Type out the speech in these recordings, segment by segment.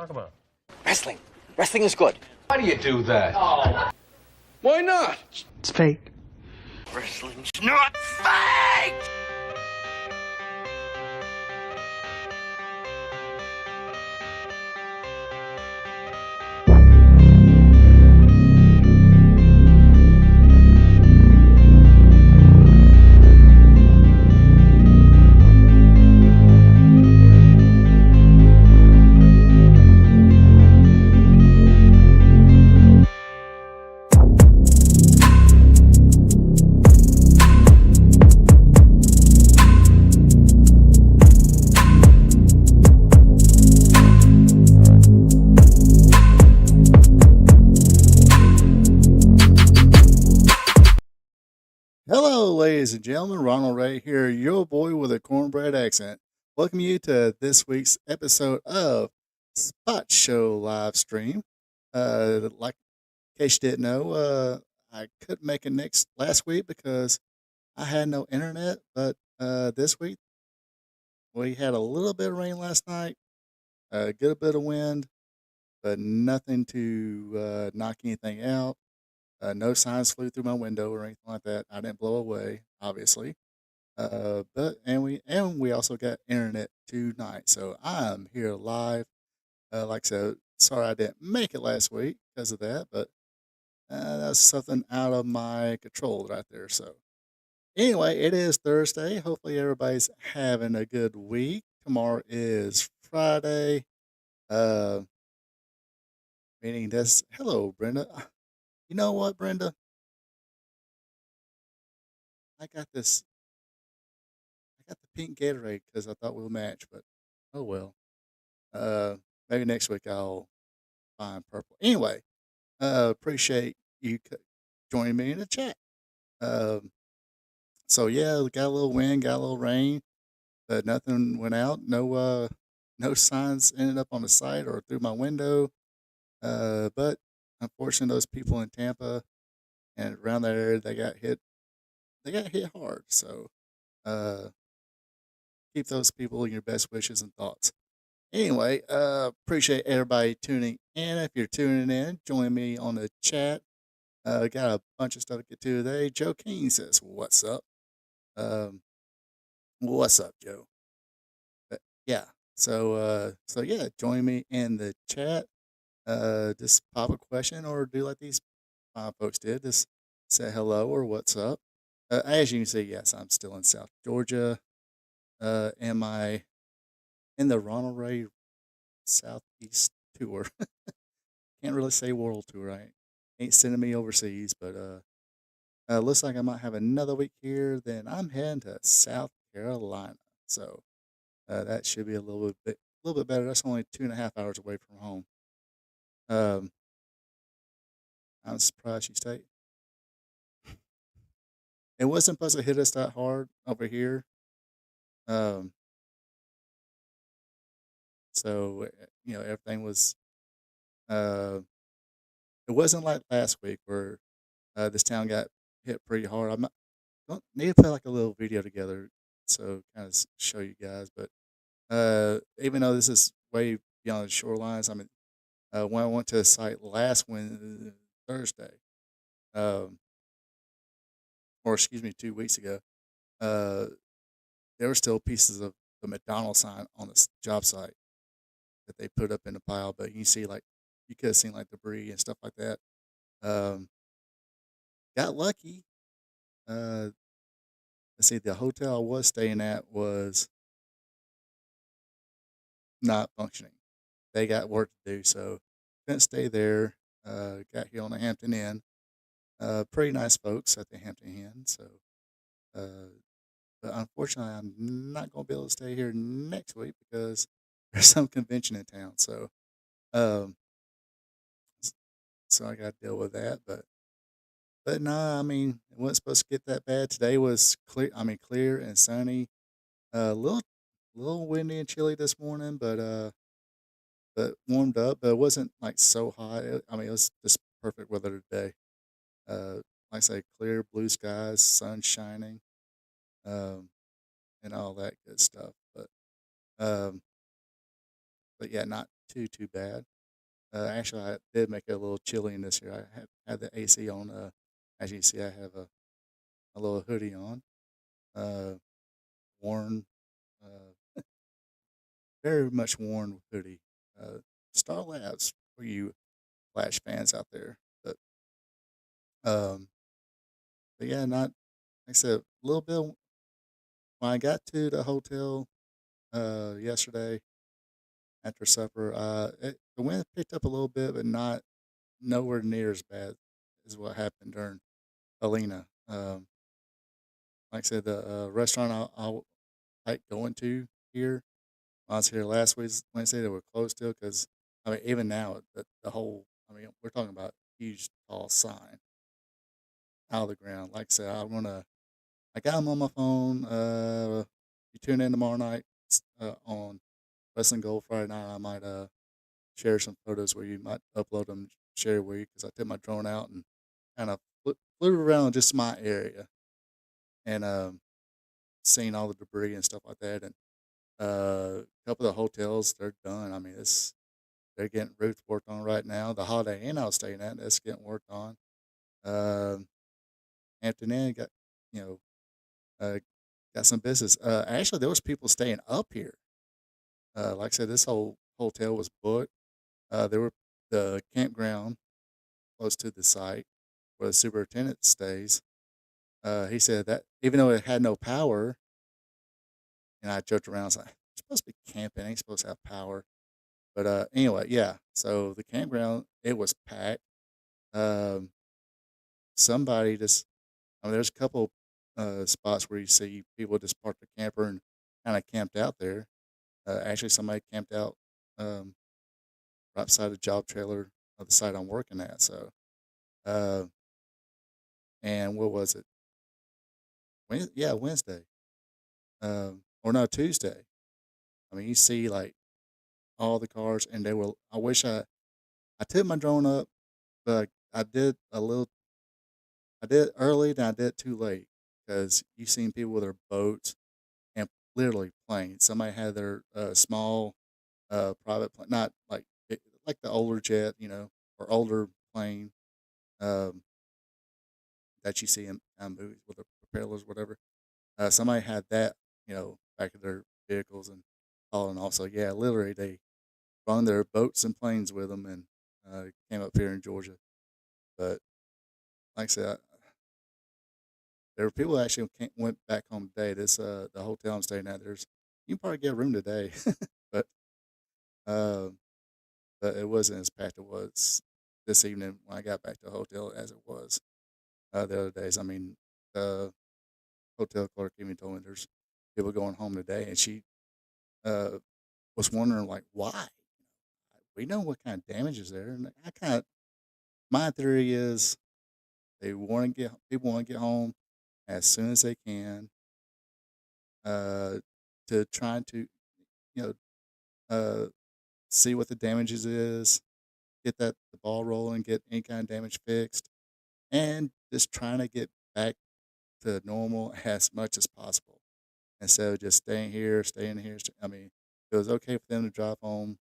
talk about? Wrestling. Wrestling is good. Why do you do that? Why not? It's fake. Wrestling's not fake! Hello, ladies and gentlemen. Ronald right here, your boy with a cornbread accent. Welcome you to this week's episode of Spot Show live stream. Like in case you didn't know, I couldn't make it last week because I had no internet. But this week we had a little bit of rain last night, a good bit of wind, but nothing to knock anything out. No signs flew through my window or anything like that. I didn't blow away, obviously. But we also got internet tonight, so I'm here live. Like I said, sorry I didn't make it last week because of that, but that's something out of my control right there. So anyway, it is Thursday. Hopefully everybody's having a good week. Tomorrow is Friday. Meaning this. Hello, Brenda. You know what, Brenda? I got this. I got the pink Gatorade because I thought we'll match, but oh well. Uh, Maybe next week I'll find purple. Anyway, appreciate you joining me in the chat. Um, so yeah, we got a little wind, got a little rain, but nothing went out. No signs ended up on the site or through my window. But unfortunately, those people in Tampa and around that area, they got hit. They got hit hard. So, uh, keep those people in your best wishes and thoughts. Anyway, appreciate everybody tuning in. If you're tuning in, join me on the chat. Got a bunch of stuff to get to today. Joe King says, "What's up?" Um, what's up, Joe? But yeah. So yeah, join me in the chat. Just pop a question or do like these folks did. Just say hello or what's up. As you can see, yes, I'm still in South Georgia. Am I in the Ronald Ray Southeast tour? Can't really say world tour. I ain't sending me overseas, but looks like I might have another week here. Then I'm heading to South Carolina, so that should be a little bit better. That's only 2.5 hours away from home. I'm surprised you stayed. It wasn't supposed to hit us that hard over here. Um, so everything was. It wasn't like last week where this town got hit pretty hard. Don't need to put like a little video together so kind of show you guys. But even though this is way beyond the shorelines, I mean, when I went to the site last Thursday, um, or excuse me, 2 weeks ago, uh, there were still pieces of the McDonald's sign on the job site that they put up in the pile. But you see, like, you could have seen like debris and stuff like that. Um, got lucky. Let's see, the hotel I was staying at was not functioning. They got work to do, so couldn't stay there. Got here on the Hampton Inn. Pretty nice folks at the Hampton Inn. So, but unfortunately, I'm not going to be able to stay here next week because there's some convention in town. So, um, so I got to deal with that. But no, I mean, it wasn't supposed to get that bad. Today was clear. I mean, clear and sunny. A little windy and chilly this morning, but warmed up. But it wasn't like so hot. I mean, it was just perfect weather today. Like I say, clear blue skies, sun shining, um, and all that good stuff. Um, but yeah, not too bad. Actually, I did make it a little chilly in this year. I had the AC on. As you can see, I have a little hoodie on. Uh, worn, very much worn hoodie. Uh, Star Labs for you Flash fans out there. Um, but yeah, not like I said, a little bit. When I got to the hotel yesterday after supper, the wind picked up a little bit, but not nowhere near as bad as what happened during Alina. Like I said, the restaurant I like going to here. When I was here last week, Wednesday, they were closed still because I mean, even now, the whole I mean, we're talking about huge tall sign out of the ground. Like I said, I got them on my phone. You tune in tomorrow night on Wrestling Gold Friday night. I might share some photos where you might upload them, share with you because I took my drone out and kind of flew around just my area and seen all the debris and stuff like that. And a couple of the hotels, they're done. I mean, they're getting roofs worked on right now. The Holiday Inn I was staying at, that's getting worked on. Um, Hampton Inn got you know got some business. Actually, there was people staying up here. Like I said, this whole hotel was booked. There were the campground close to the site where the superintendent stays. He said that even though it had no power, and I joked around, I was like, "You're supposed to be camping, ain't supposed to have power." But anyway, yeah. So the campground, it was packed. Um, somebody just, I mean, there's a couple spots where you see people just parked their camper and kind of camped out there. Actually, somebody camped out um, right beside the job trailer of the site I'm working at. So, uh, and what was it? Yeah, Wednesday. Or no, Tuesday. I mean, you see like all the cars, and they were. I wish I took my drone up, but I did a little. I did early, then I did too late because you seen people with their boats and literally planes. Somebody had their small private plane, not like like the older jet, or older plane um, that you see in movies with the propellers, whatever. Somebody had that, back of their vehicles and all and also, yeah, literally they brought their boats and planes with them and came up here in Georgia. But like I said, there were people that actually went back home today. This the hotel I'm staying at. You can probably get a room today, but uh, but it wasn't as packed it was this evening when I got back to the hotel as it was the other days. I mean, the hotel clerk even told me there's people going home today, and she uh, was wondering like why. We know what kind of damage is there, and I kind of my theory is they want to get people want to get home as soon as they can uh, to try to you know uh, see what the damages is, get the ball rolling, get any kind of damage fixed, and just trying to get back to normal as much as possible instead of just staying here. I mean, if it was okay for them to drive home,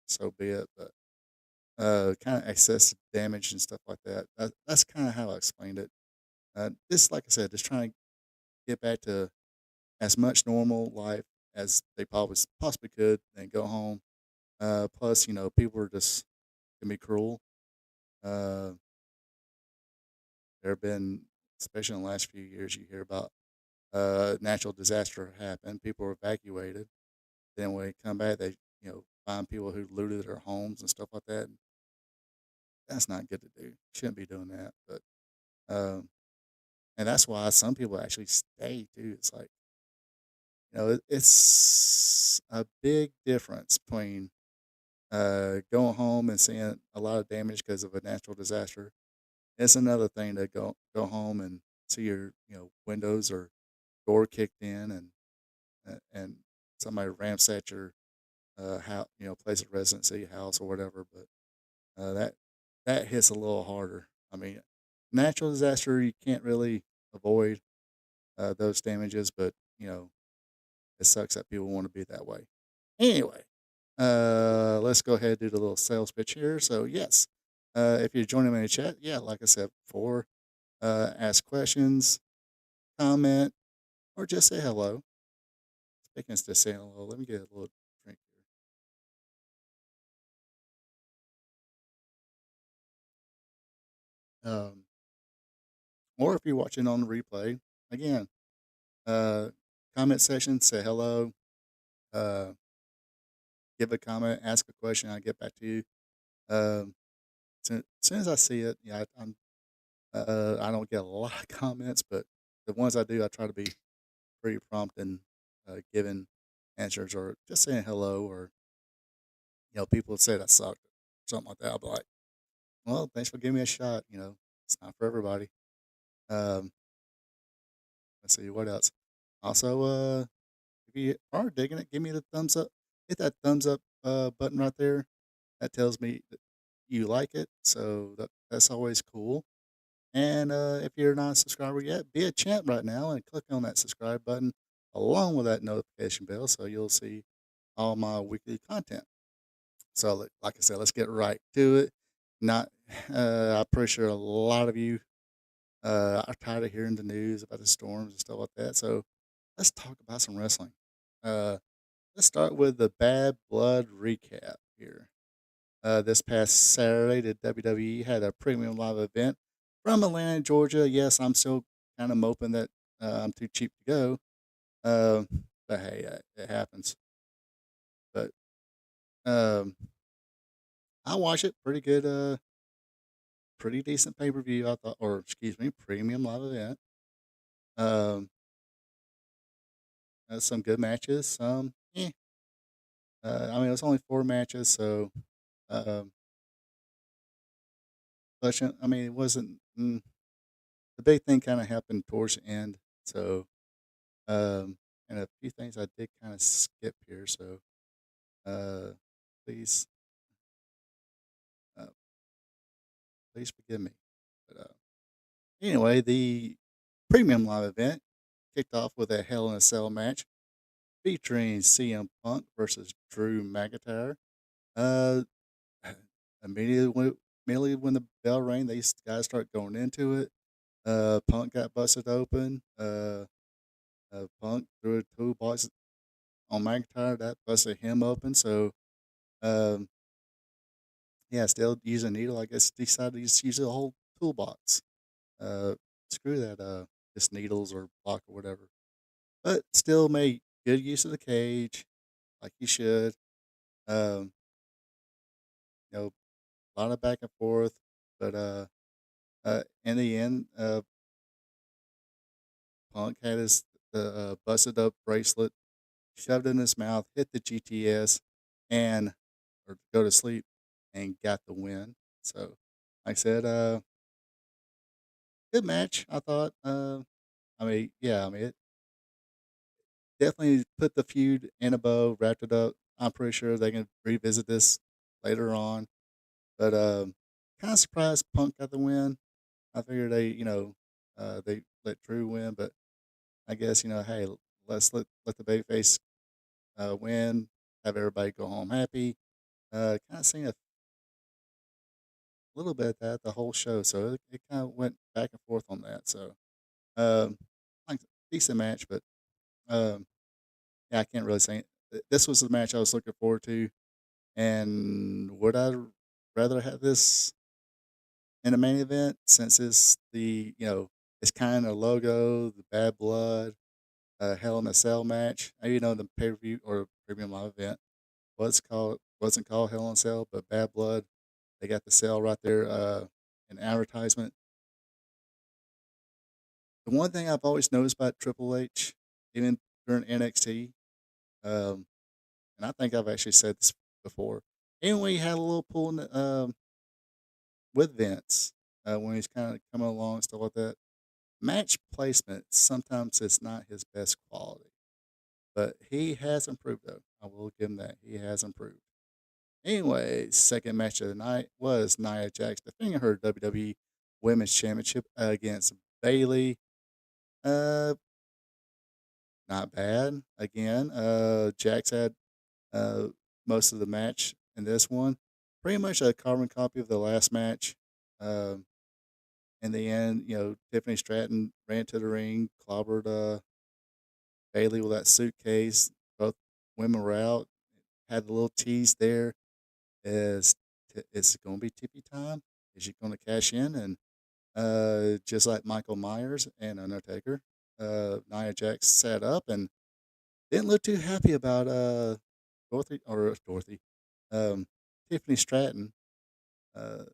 so be it. But kind of excessive damage and stuff like that. That's kind of how I explained it. Just like I said, just trying to get back to as much normal life as they possibly could, and go home. Plus, people are just can be cruel. Uh, there have been, especially in the last few years, you hear about natural disaster happen. People are evacuated. Then when they come back, they find people who looted their homes and stuff like that. That's not good to do. Shouldn't be doing that. But um, and that's why some people actually stay too. It's like it's a big difference between going home and seeing a lot of damage because of a natural disaster. It's another thing to go home and see your windows or door kicked in and somebody ransacked your house, place of residency, house or whatever. But that hits a little harder. I mean, natural disaster you can't really avoid those damages, but it sucks that people want to be that way. Anyway, Let's go ahead and do the little sales pitch here. So yes, if you're joining me in the chat, yeah, like I said before, ask questions, comment, or just say hello. Speaking of just saying hello, let me get a little drink here. Or if you're watching on the replay, again, uh, comment section, say hello, uh, give a comment, ask a question, I'll get back to you. As soon as I see it, yeah, I don't get a lot of comments, but the ones I do, I try to be pretty prompt in giving answers or just saying hello, or people say that sucked, something like that. I'll be like, well, thanks for giving me a shot. It's not for everybody. Um, let's see what else. Also, if you are digging it, give me the thumbs up. Hit that thumbs up button right there. That tells me that you like it, so that's always cool. And if you're not a subscriber yet, be a champ right now and click on that subscribe button along with that notification bell so you'll see all my weekly content. So, like I said, let's get right to it. Not, I'm pretty sure a lot of you are tired of hearing the news about the storms and stuff like that. So, let's talk about some wrestling. Uh, let's start with the Bad Blood recap here. This past Saturday, the WWE had a premium live event from Atlanta, Georgia. Yes, I'm still kind of moping that I'm too cheap to go, uh, but hey, it happens. But um, I watched it. Pretty good, pretty decent pay per view. I thought, or excuse me, premium live event. Um, some good matches. Some, I mean, it was only 4 matches, so um, but I mean, it wasn't. The big thing kind of happened towards the end, so and a few things I did kind of skip here, so uh, please, uh, please forgive me. But anyway, the premium live event kicked off with a Hell in a Cell match featuring CM Punk versus Drew McIntyre. Uh, immediately when the bell rang, these guys start going into it. Punk got busted open. Punk threw a toolbox on McIntyre that busted him open. So, um, yeah, still using a needle. I guess decided to just use a whole toolbox. Uh, Screw that. Just needles or block or whatever. But still made good use of the cage, like you should. Um, a lot of back and forth, but in the end, Punk had his busted up bracelet shoved in his mouth, hit the GTS, and or go to sleep, and got the win. So, like I said, good match. I thought. I mean, yeah, I mean, it definitely put the feud in a bow, wrapped it up. I'm pretty sure they can revisit this later on. But kind of surprised Punk got the win. I figured they let Drew win, but I guess hey, let's let the babyface win, have everybody go home happy. Kind of seen a little bit of that the whole show, so it kind of went back and forth on that. So, um, like decent match, but um, yeah, I can't really say. This was the match I was looking forward to, and would I rather have this in a main event since it's it's kind of logo, the Bad Blood, Hell in a Cell match. The pay per view or premium live event wasn't called Hell in a Cell, but Bad Blood. They got the cell right there, an advertisement. The one thing I've always noticed about Triple H, even during NXT, um, and I think I've actually said this before, even when he had a little pull with Vince, when he's kind of coming along and stuff like that, match placement sometimes is not his best quality. But he has improved, though. I will give him that. He has improved. Anyway, second match of the night was Nia Jax defending her WWE Women's Championship against Bailey. Uh, Not bad. Again, Jax had most of the match in this one. Pretty much a carbon copy of the last match. Um, in the end, Tiffany Stratton ran to the ring, clobbered Bailey with that suitcase. Both women were out. Had a little tease there. Is it's going to be tippy time? Is she going to cash in? And just like Michael Myers and Undertaker, Nia Jax sat up and didn't look too happy about Dorothy, um, Tiffany Stratton, uh,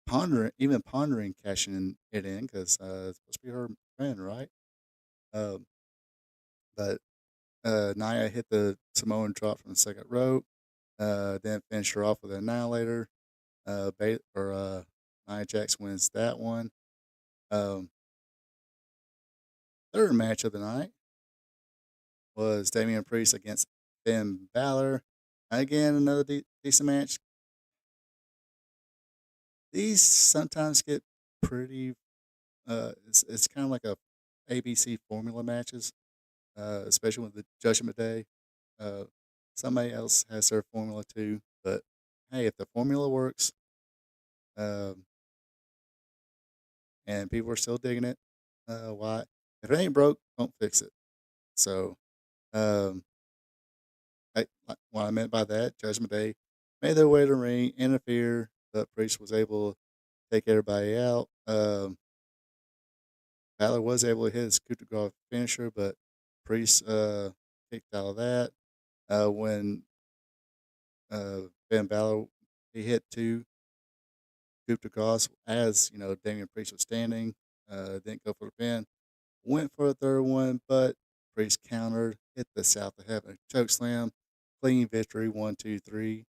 pondering cashing it in because it's supposed to be her friend, right? Um, but Nia hit the Samoan drop from the second rope, then finished her off with an annihilator. Nia Jax wins that one. Um, Third match of the night was Damian Priest against Finn Balor. Again, another decent match. These sometimes get pretty. It's kind of like a ABC formula matches, especially with the Judgment Day. Uh, Somebody else has their formula too, but hey, if the formula works, um, and people are still digging it, why? If it ain't broke, don't fix it. So, um, what I meant by that, Judgment Day made their way to the ring, interfere, but Priest was able to take everybody out. Balor was able to hit his coup de grace finisher, but Priest kicked out of that. When Finn Balor he hit two coup de grace as Damian Priest was standing, didn't go for the pin, went for a third one, but Priest countered, hit the South of Heaven choke slam, clean victory, 1, 2, 3.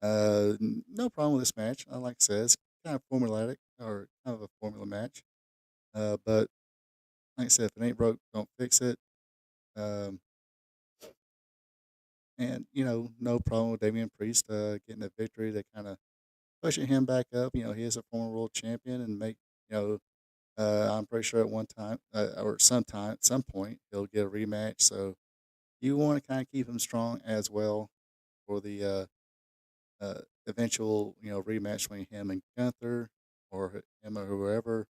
No problem with this match. Like I said, it's kind of formulaic or kind of a formula match. But like I said, if it ain't broke, don't fix it. Um, and no problem with Damian Priest getting a victory. They kind of pushing him back up. He is a former world champion, and you know I'm pretty sure at one time or sometime at some point he'll get a rematch. So you want to kind of keep him strong as well for the eventual rematch between him and Gunther or him or whoever.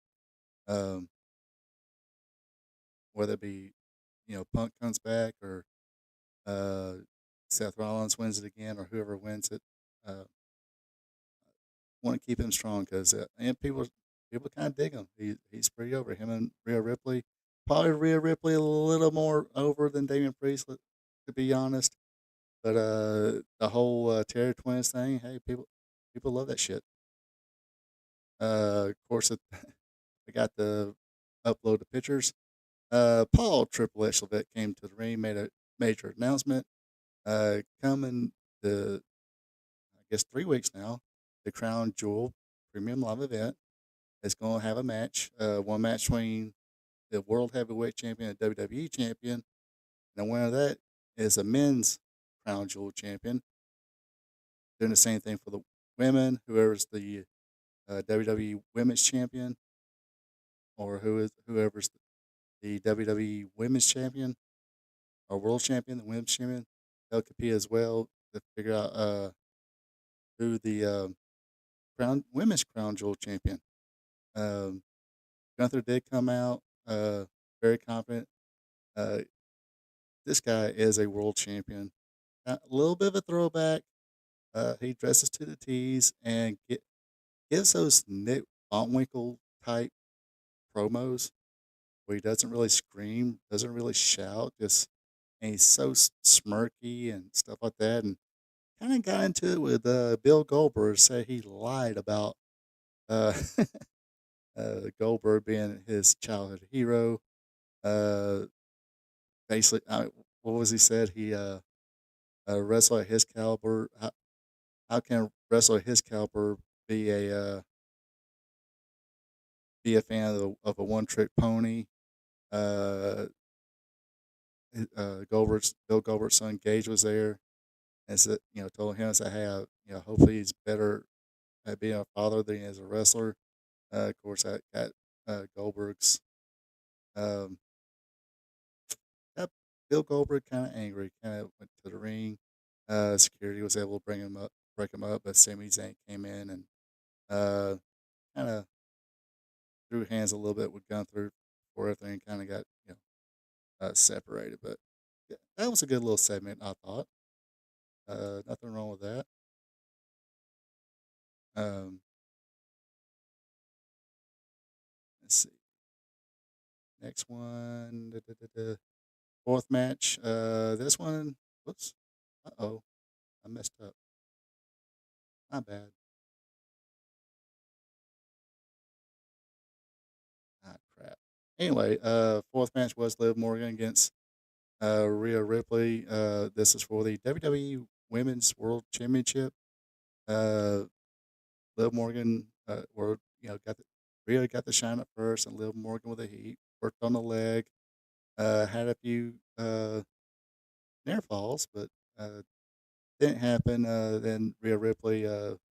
Um, whether it be Punk comes back or uh, Seth Rollins wins it again or whoever wins it. Uh, want to keep him strong because and people kind of dig him. He's pretty over. Him and Rhea Ripley, probably Rhea Ripley a little more over than Damian Priest, to be honest. But the whole Terror Twins thing, hey, people love that shit. Of course, I got to upload the pictures. Paul Triple H Levesque came to the ring, made a major announcement. Coming to, I guess, 3 weeks now, the Crown Jewel Premium Live event is going to have a match, one match between the World Heavyweight Champion and WWE Champion. And the winner of that is a men's Crown Jewel Champion. Doing the same thing for the women, whoever's the WWE Women's Champion, or whoever's the WWE Women's Champion or World Champion, the Women's Champion. They'll compete as well to figure out who the Women's Crown Jewel Champion. Um, Gunther did come out very confident. Uh, this guy is a world champion. A little bit of a throwback. He dresses to the T's and gives those Nick Botwinkle type promos where he doesn't really scream, doesn't really shout, just and he's so smirky and stuff like that. And kind of got into it with Bill Goldberg, said he lied about uh, Goldberg being his childhood hero. Uh, Basically, what was he said? He wrestle at his caliber. How can a wrestler at his caliber be a fan of a one trick pony? Uh, Bill Goldberg's son Gage was there, and said told him, said, hey, hopefully he's better at being a father than he is a wrestler. Of course, that got Goldberg's um, got Bill Goldberg kind of angry. Kind of went to the ring. Security was able to break him up, but Sami Zayn came in and uh, kind of threw hands a little bit with Gunther before everything kind of got separated. But yeah, that was a good little segment, I thought. Nothing wrong with that. Um, let's see. Next one, fourth match. This one. Whoops. Uh-oh, I messed up. My bad. Ah, crap. Anyway, fourth match was Liv Morgan against Rhea Ripley. This is for the WWE Women's World Championship. Uh, Liv Morgan, got Rhea got the shine up first, and Liv Morgan with the heat worked on the leg. Had a few near falls, but uh, didn't happen. Then Rhea Ripley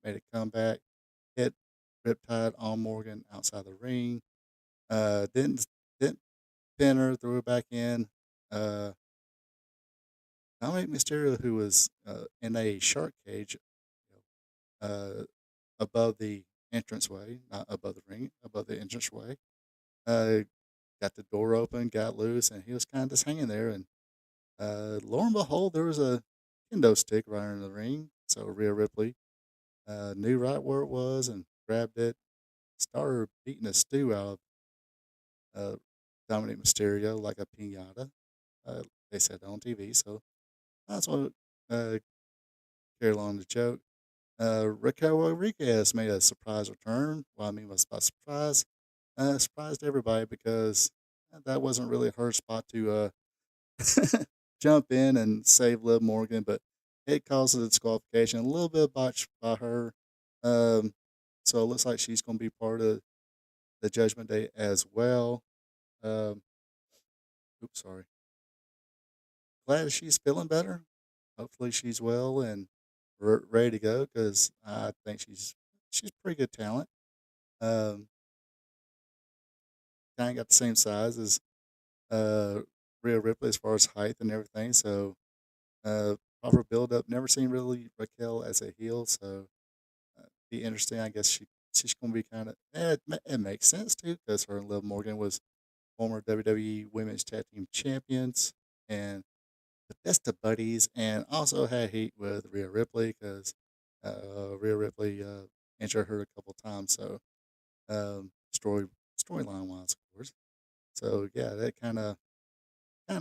made a comeback, hit Riptide on Morgan outside the ring. Didn't pin her, threw her back in. Uh, Dominic Mysterio, who was in a shark cage, uh, above the entranceway, not above the ring, above the entranceway, uh, got the door open, got loose, and he was kind of just hanging there. And lo and behold, there was a kendo stick right in the ring. So Rhea Ripley knew right where it was and grabbed it, started beating the stew out of Dominic Mysterio like a pinata. They said on TV, so that's what uh, carried along the joke. Raquel Rodriguez made a surprise return. Well, I mean, was by surprise. Surprised everybody because that wasn't really her spot to jump in and save Liv Morgan, but it caused a disqualification. A little bit botched by her. Um, so it looks like she's going to be part of the Judgment Day as well. Um, oops, sorry. Glad she's feeling better. Hopefully she's well and ready to go because I think she's pretty good talent. Um, Kind of got the same size as uh, Rhea Ripley as far as height and everything. So proper build up. Never seen really Raquel as a heel, so be interesting. I guess she's going to be kind of. It makes sense too because her and Liv Morgan was former WWE Women's Tag Team Champions and best of buddies, and also had heat with Rhea Ripley because Rhea Ripley injured her a couple times. So storyline wise, of course. So yeah, that kind of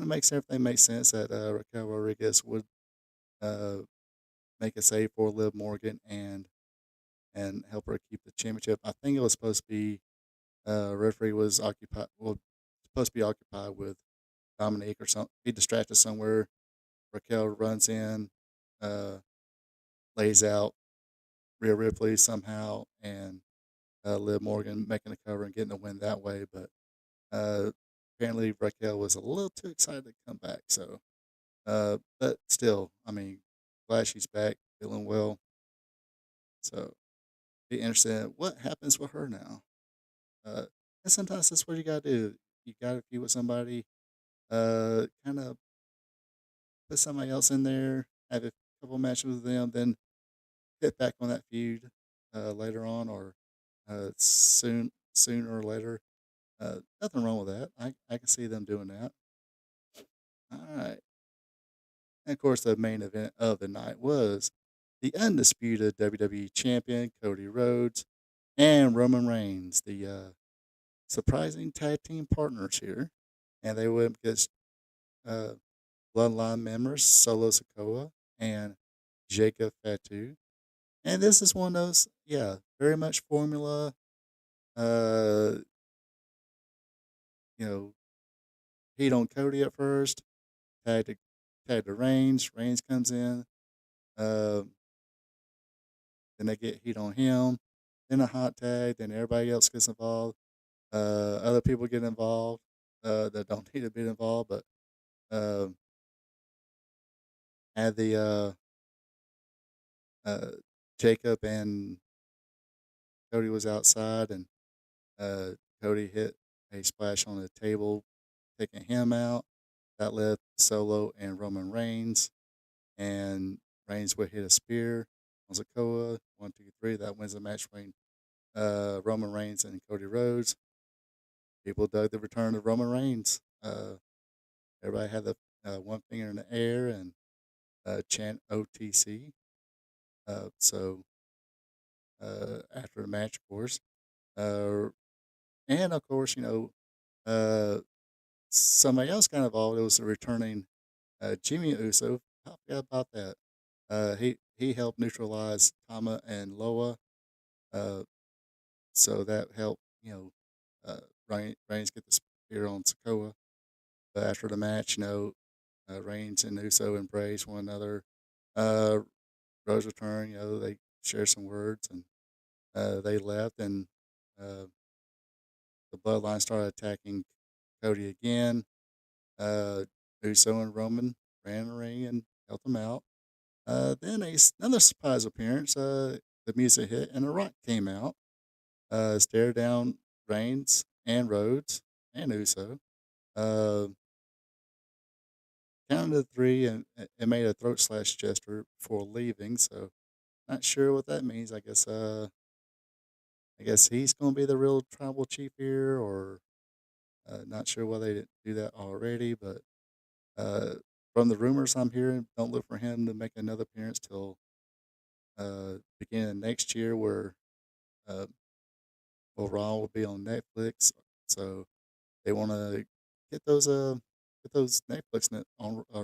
makes everything make sense that Raquel Rodriguez would uh, make a save for Liv Morgan and help her keep the championship. I think it was supposed to be referee was occupied. Well, supposed to be occupied with Dominique or something. Be distracted somewhere. Raquel runs in, uh, lays out Rhea Ripley somehow, and Liv Morgan making a cover and getting the win that way. But apparently Raquel was a little too excited to come back. So, but still, I mean, glad she's back, feeling well. So, be interested in what happens with her now. Uh, and sometimes that's what you gotta do. You gotta be with somebody, kind of put somebody else in there, have a couple matches with them, then get back on that feud later on or sooner or later. Nothing wrong with that. I can see them doing that. All right. And of course, the main event of the night was the undisputed WWE Champion Cody Rhodes and Roman Reigns, the surprising tag team partners here, and they went against uh, Bloodline members Solo Sikoa and Jacob Fatu. And this is one of those, yeah, very much formula. Uh, you know, heat on Cody at first, tag to tag to Reigns. Reigns comes in. Uh, then they get heat on him. Then a hot tag. Then everybody else gets involved. Other people get involved that don't need to be involved, but um, had the Jacob and Cody was outside, and uh, Cody hit a splash on the table, taking him out. That left Solo and Roman Reigns, and Reigns would hit a spear on Sikoa. 1, 2, 3. That wins the match between Roman Reigns and Cody Rhodes. People dug the return of Roman Reigns. Everybody had the one finger in the air and chant OTC. So after the match, of course, uh, and of course, uh, somebody else got involved. It was the returning Jimmy Uso. I forgot about that. He helped neutralize Tama and Loa. Uh, so that helped Reigns get the spear on Sokoa. But after the match, Reigns and Uso embraced one another. Uh, Rose returned. They shared some words and they left, and uh, the Bloodline started attacking Cody again. Uh, Uso and Roman ran the ring and helped him out. Then another surprise appearance. The music hit and The Rock came out. Stared down Reigns and Rhodes and Uso. Uh, Counted to three and made a throat slash gesture before leaving. So not sure what that means. I guess he's going to be the real tribal chief here, or not sure why they didn't do that already. But from the rumors I'm hearing, don't look for him to make another appearance till beginning of next year, where uh, Raw will be on Netflix. So they want to get those on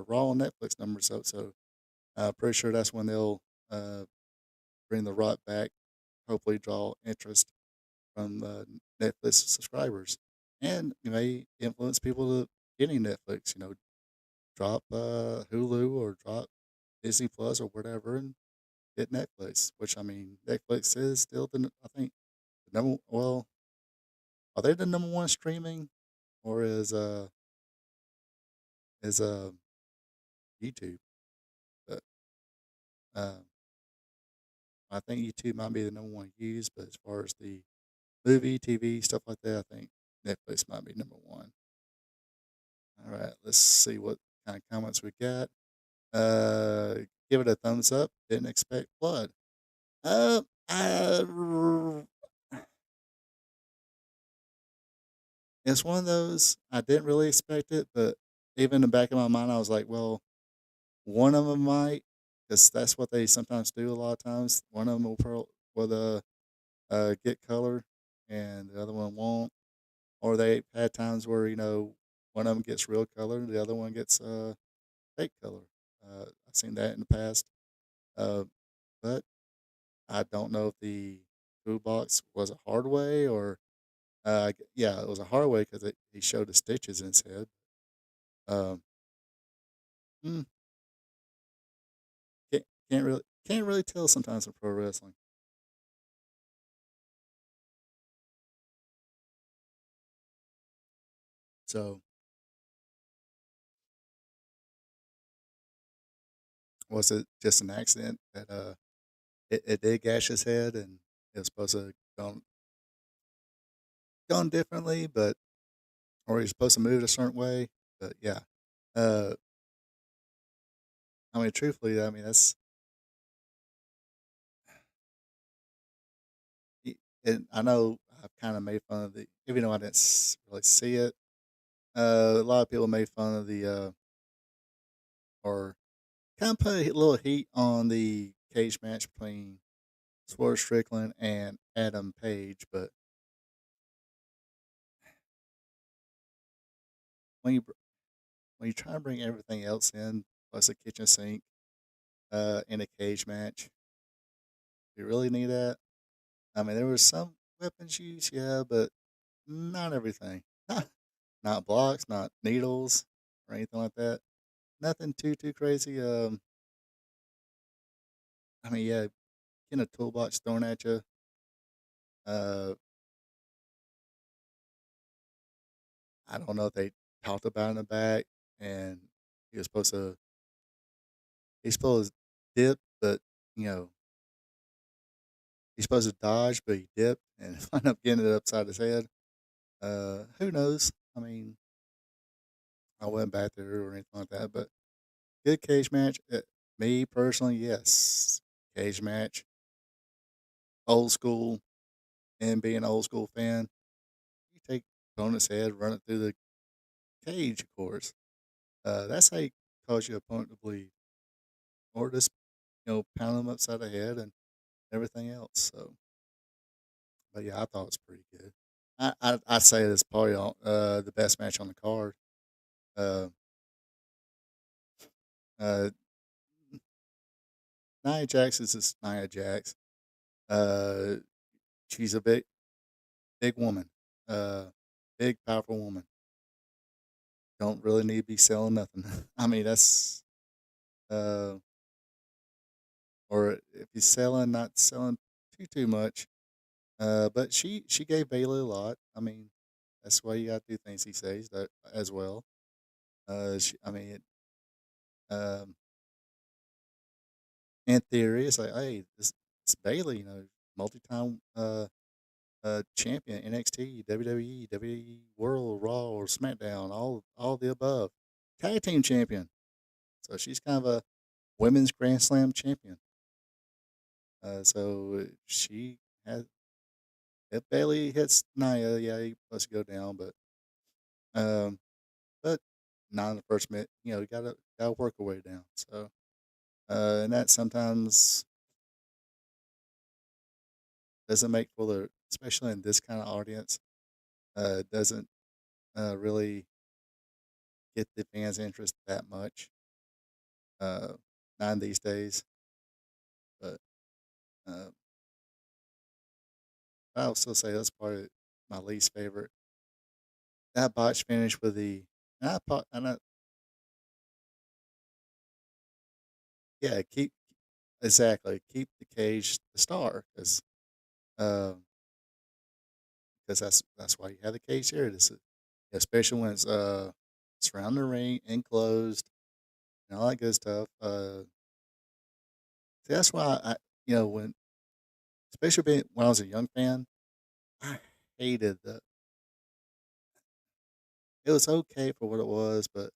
Raw and Netflix numbers up. So I'm pretty sure that's when they'll uh, bring The Rock back. Hopefully, draw interest from Netflix subscribers, and you may influence people to getting Netflix. Drop Hulu or drop Disney Plus or whatever, and get Netflix. Which, I mean, Netflix is still I think the number. Well, are they the number one streaming, or is YouTube? But uh, I think YouTube might be the number one used. But as far as the movie, TV stuff like that, I think Netflix might be number one. All right, let's see what kind of comments we got. Uh, Give it a thumbs up. Didn't expect blood. Uh, I, it's one of those I didn't really expect it, but even in the back of my mind, I was like, well, one of them might, because that's what they sometimes do a lot of times. One of them will get color, and the other one won't. Or they had times where one of them gets real color, the other one gets fake color. I've seen that in the past. Uh, but I don't know if the food box was a hard way or yeah, it was a hard way because he showed the stitches in his head. Um, mm, can't really tell sometimes in pro wrestling. So was it just an accident that it did gash his head and it was supposed to have gone differently, but or he's supposed to move it a certain way. But yeah, uh, I mean, truthfully, I mean and I know I've kind of made fun of even though I didn't really see it. A lot of people made fun of or kind of put a little heat on the cage match between Swerve Strickland and Adam Page. But when you when you try to bring everything else in, plus a kitchen sink, in a cage match, you really need that. I mean, there was some weapons used, yeah, but not everything. Not blocks, not needles, or anything like that. Nothing too crazy. I mean, yeah, getting a toolbox thrown at you. Uh, I don't know if they talked about it in the back, and he was supposed to he's supposed to dip, but you know he's supposed to dodge, but he dipped and wound up getting it upside his head. Who knows? I mean, I wasn't back there or anything like that, but good cage match. Me personally, yes. Cage match, old school, and being an old school fan, you take opponent's head, run it through the cage, of course. That's how you cause your opponent to bleed, or just pound them upside the head and everything else. So, but yeah, I thought it was pretty good. I say it's probably the best match on the card. Uh, uh, Nia Jax is just Nia Jax. Uh, she's a big woman. Uh, big powerful woman. Don't really need to be selling nothing. I mean, that's uh, or if he's selling, not selling too much. But she gave Bailey a lot. I mean, that's why you got to do things he says that as well. I mean, um, in theory, it's like, hey, this Bailey, multi-time champion, NXT, WWE, WWE World, Raw, or SmackDown, all the above, tag team champion. So she's kind of a women's Grand Slam champion. So she has. If Bailey hits Nia, yeah, he must go down, um, but not in the first minute. You gotta work her way down. So, and that sometimes doesn't make for the, especially in this kind of audience, doesn't really get the fans' interest that much. Uh, Not in these days, but uh, I'll still say that's probably my least favorite. That botch finish with the, and I yeah, keep the cage the star um, because that's why you have the cage here. Especially when it's surrounding the ring, enclosed, and all that good stuff. See, that's why when especially when I was a young fan, I hated the. It was okay for what it was, but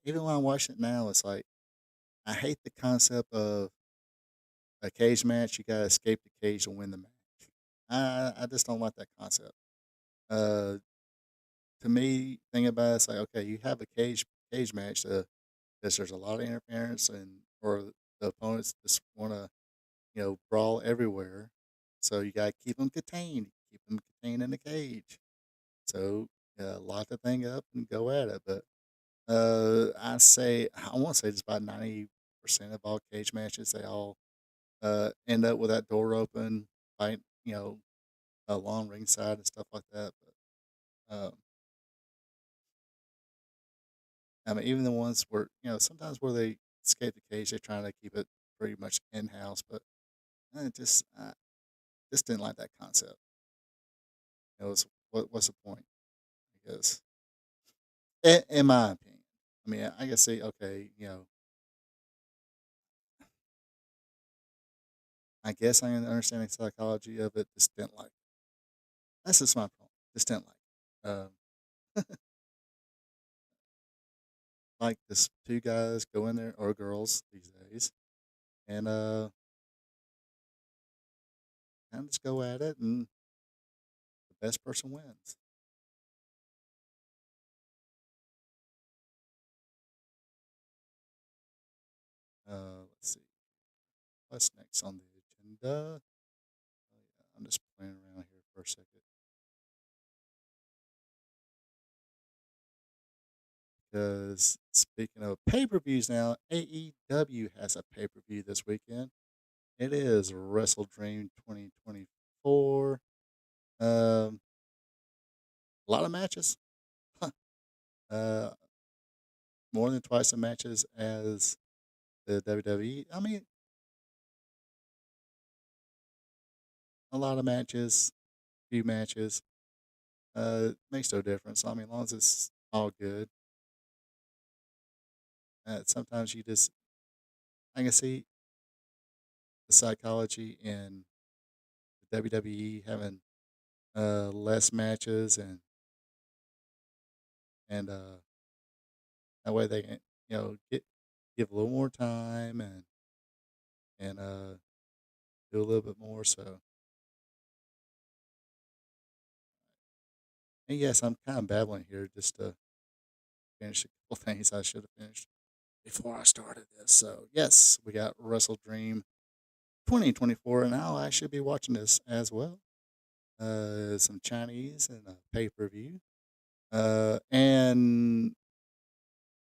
even when I watch it now, it's like I hate the concept of a cage match. You gotta escape the cage to win the match. I just don't like that concept. Uh, to me, thing about it's like okay, you have a cage match because there's a lot of interference or the opponents just want to brawl everywhere. So you got to keep them contained in the cage. So lock the thing up and go at it. But I want to say just about 90% of all cage matches they all end up with that door open, fight along ringside and stuff like that. But I mean, even the ones where sometimes where they escape the cage, they're trying to keep it pretty much in house. But I just didn't like that concept. It was what's the point? I guess in my opinion. I mean, I can say okay, I guess I understand the psychology of it. Just didn't like it. That's just my problem. Just didn't like it. Like this two guys go in there or girls these days and kind of just go at it and the best person wins. Let's see what's next on the agenda. Oh, yeah, I'm just playing around here for a second because speaking of pay per views now, AEW has a pay per view this weekend. It is Wrestle Dream 2024. Um, a lot of matches. Huh. Uh, More than twice the matches as the WWE. I mean, a lot of matches, few matches. Makes no difference. I mean, as long as it's all good. Sometimes I can see the psychology in the WWE having less matches and that way they can give a little more time and do a little bit more. So, and yes, I'm kind of babbling here just to finish a couple things I should have finished before I started this. So, yes, we got Wrestle Dream 2024, and now I should be watching this as well. Some Chinese and a pay per view. And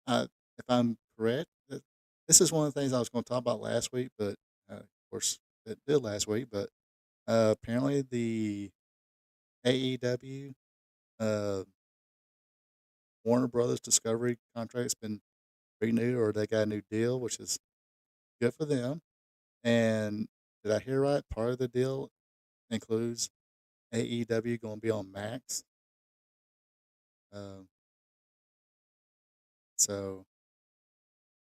if I'm correct, this is one of the things I was going to talk about last week, but of course it did last week. But apparently the AEW uh, Warner Brothers Discovery contract's been renewed, or they got a new deal, which is good for them. And did I hear right? Part of the deal includes AEW going to be on Max. Um, so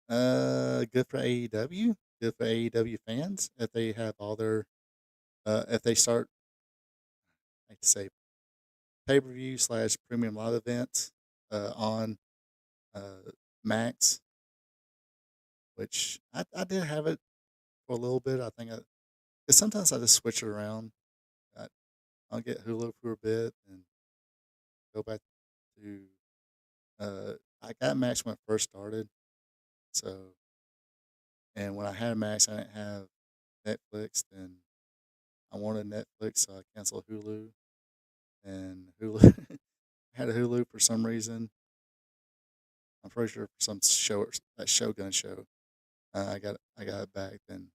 good for AEW. Good for AEW fans if they have all their if they start, I hate to say, pay per view slash premium live events on uh, Max, which I did have it for a little bit. I think cause sometimes I just switch it around. I, I'll get Hulu for a bit and go back to. Uh, I got Max when it first started, so and when I had Max, I didn't have Netflix. Then I wanted Netflix, so I canceled Hulu, and Hulu had a Hulu for some reason. I'm pretty sure for some show, that Shogun show. I got it back, then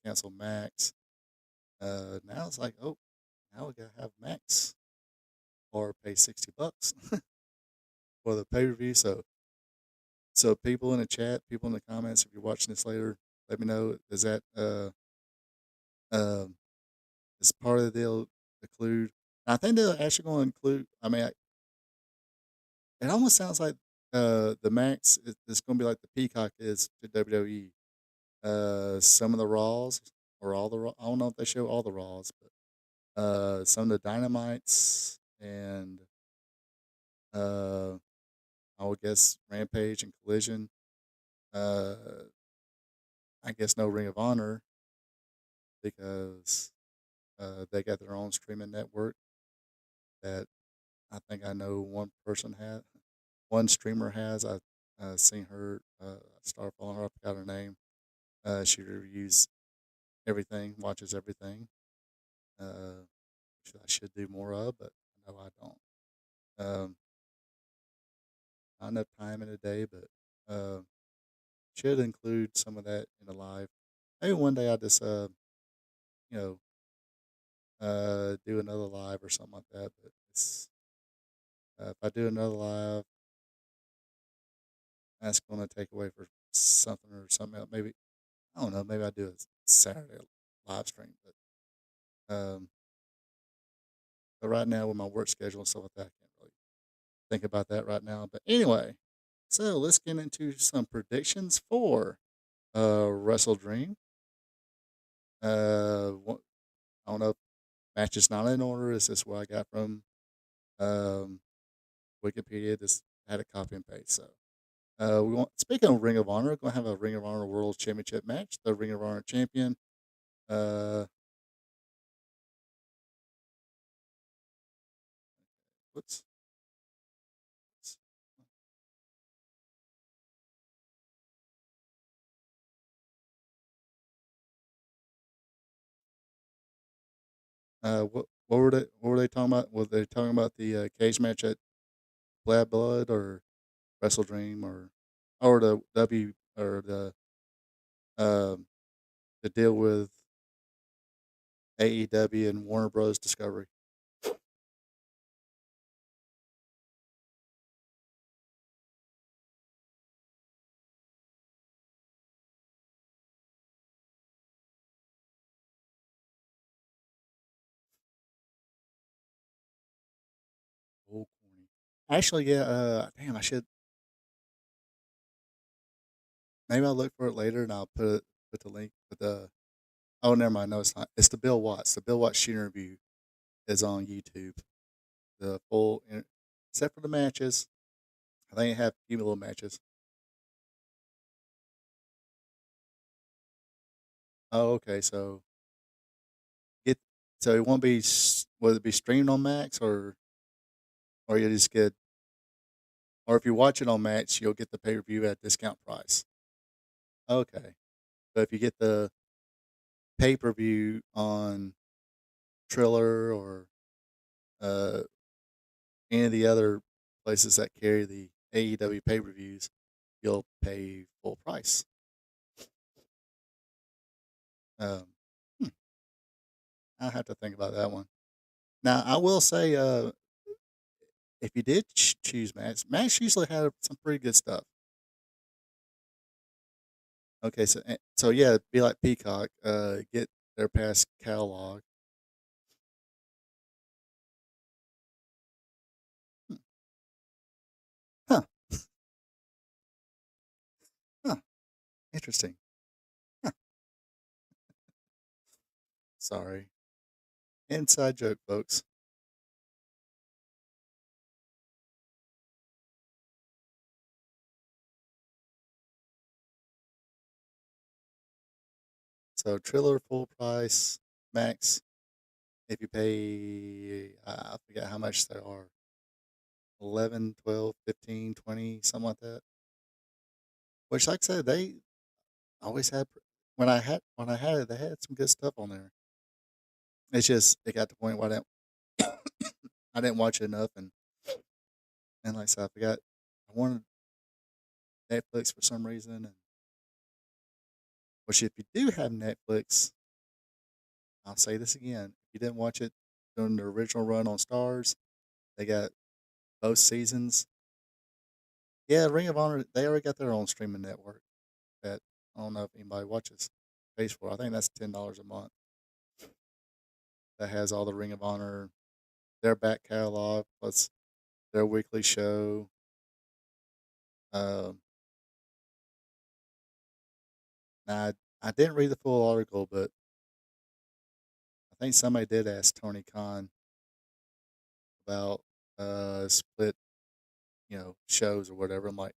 canceled Max. Now it's like, oh, now we gotta have Max or pay $60 for the pay per view. So people in the chat, people in the comments, if you're watching this later, let me know. Does that um is part of the deal include? I think they're actually going to include. I mean, it almost sounds like the Max is going to be like the Peacock is to WWE. Some of the Raws or all the I don't know if they show all the Raws, but some of the Dynamites and uh, I would guess Rampage and Collision. Uh, I guess no Ring of Honor because they got their own streaming network that I think I know one person has, one streamer has. I've seen her, start following her. I forgot her name. She reviews everything, watches everything. Which I should do more of, but no, I don't. Not enough time in a day, but should include some of that in the live. Maybe one day I'll just you know do another live or something like that. But it's if I do another live, that's going to take away for something or something else. Maybe I don't know. Maybe I do a Saturday live stream, but right now with my work schedule and stuff like that, I can't really think about that right now. But anyway, so let's get into some predictions for Wrestle Dream. I don't know if match is not in order. Is this what I got from um, Wikipedia? Just had a copy and paste. So we want. Speaking of Ring of Honor, we're gonna have a Ring of Honor World Championship match. The Ring of Honor champion. Uh, what's what were they talking about? Were they talking about the cage match at Bad Blood or Wrestle Dream or the W or um the deal with AEW and Warner Bros. Discovery? Oh, corny. Actually, yeah. Damn, I should. Maybe I'll look for it later and I'll put the link. But the oh, never mind. No, it's not. It's the Bill Watts. The Bill Watts shoot interview is on YouTube. The except for the matches. I think it have few little matches. Oh, okay. Get so it won't be. Will it be streamed on Max or you just get or if you watch it on Max, you'll get the pay per view at discount price. Okay, but if you get the pay per view on Triller or uh, any of the other places that carry the AEW pay per views, you'll pay full price. Um, hmm, I'll have to think about that one. Now, I will say, if you did choose Max, Max usually had some pretty good stuff. Okay, so yeah, be like Peacock. Get their past catalog. Hmm, Huh, huh, interesting. Huh, sorry, inside joke, folks. So Triller full price, Max. If you pay, I forget how much they are. 11, 12, 15, 20, something like that. Which, like I said, they always had when I had it, they had some good stuff on there. It's just it got to the point where I didn't watch it enough, and like I said, I forgot I wanted Netflix for some reason. And which, if you do have Netflix, I'll say this again: if you didn't watch it during the original run on Stars, they got both seasons. Yeah, Ring of Honor, they already got their own streaming network that I don't know if anybody watches pays for. I think that's $10 a month. That has all the Ring of Honor, their back catalog plus their weekly show. Um, now I didn't read the full article, but I think somebody did ask Tony Khan about split, shows or whatever. I'm like,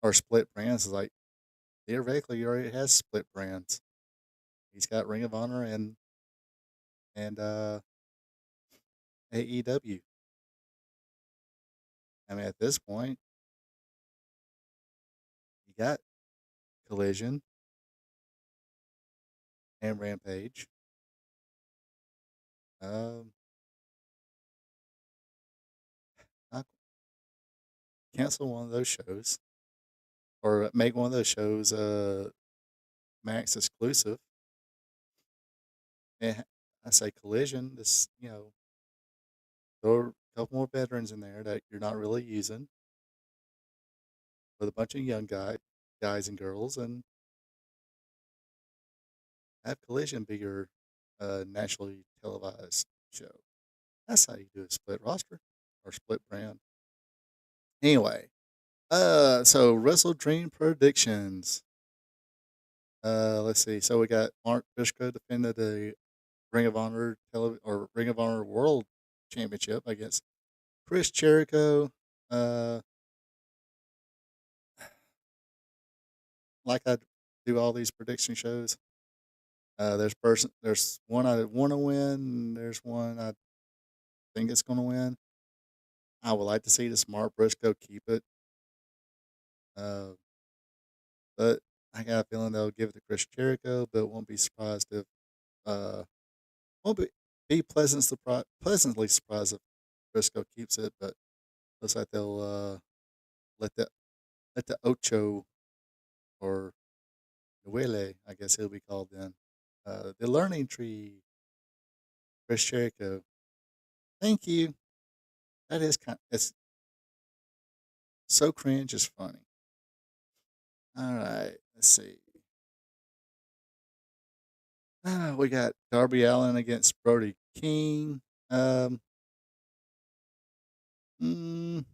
or split brands. Is like theoretically, he already has split brands. He's got Ring of Honor and AEW. I mean, at this point, you got Collision and Rampage. Um, I cancel one of those shows or make one of those shows Max exclusive. And I say Collision. Throw a couple more veterans in there that you're not really using with a bunch of young guys and girls, and have Collision be your nationally televised show. That's how you do a split roster or split brand. Anyway, so Wrestle Dream predictions. Let's see. So we got Mark Briscoe defended the Ring of Honor or Ring of Honor World Championship against Chris Jericho. Uh, like I do all these prediction shows. There's one I want to win. And there's one I think it's going to win. I would like to see the Smart Briscoe keep it, uh, but I got a feeling they'll give it to Chris Jericho. But won't be surprised if won't be pleasantly surprised if Briscoe keeps it. But looks like they'll let the let the Ocho or the Wele, I guess he'll be called then. The Learning Tree, Chris Jericho. Thank you. That is it's so cringe, it's funny. All right, let's see. We got Darby Allen against Brody King. Um, mm,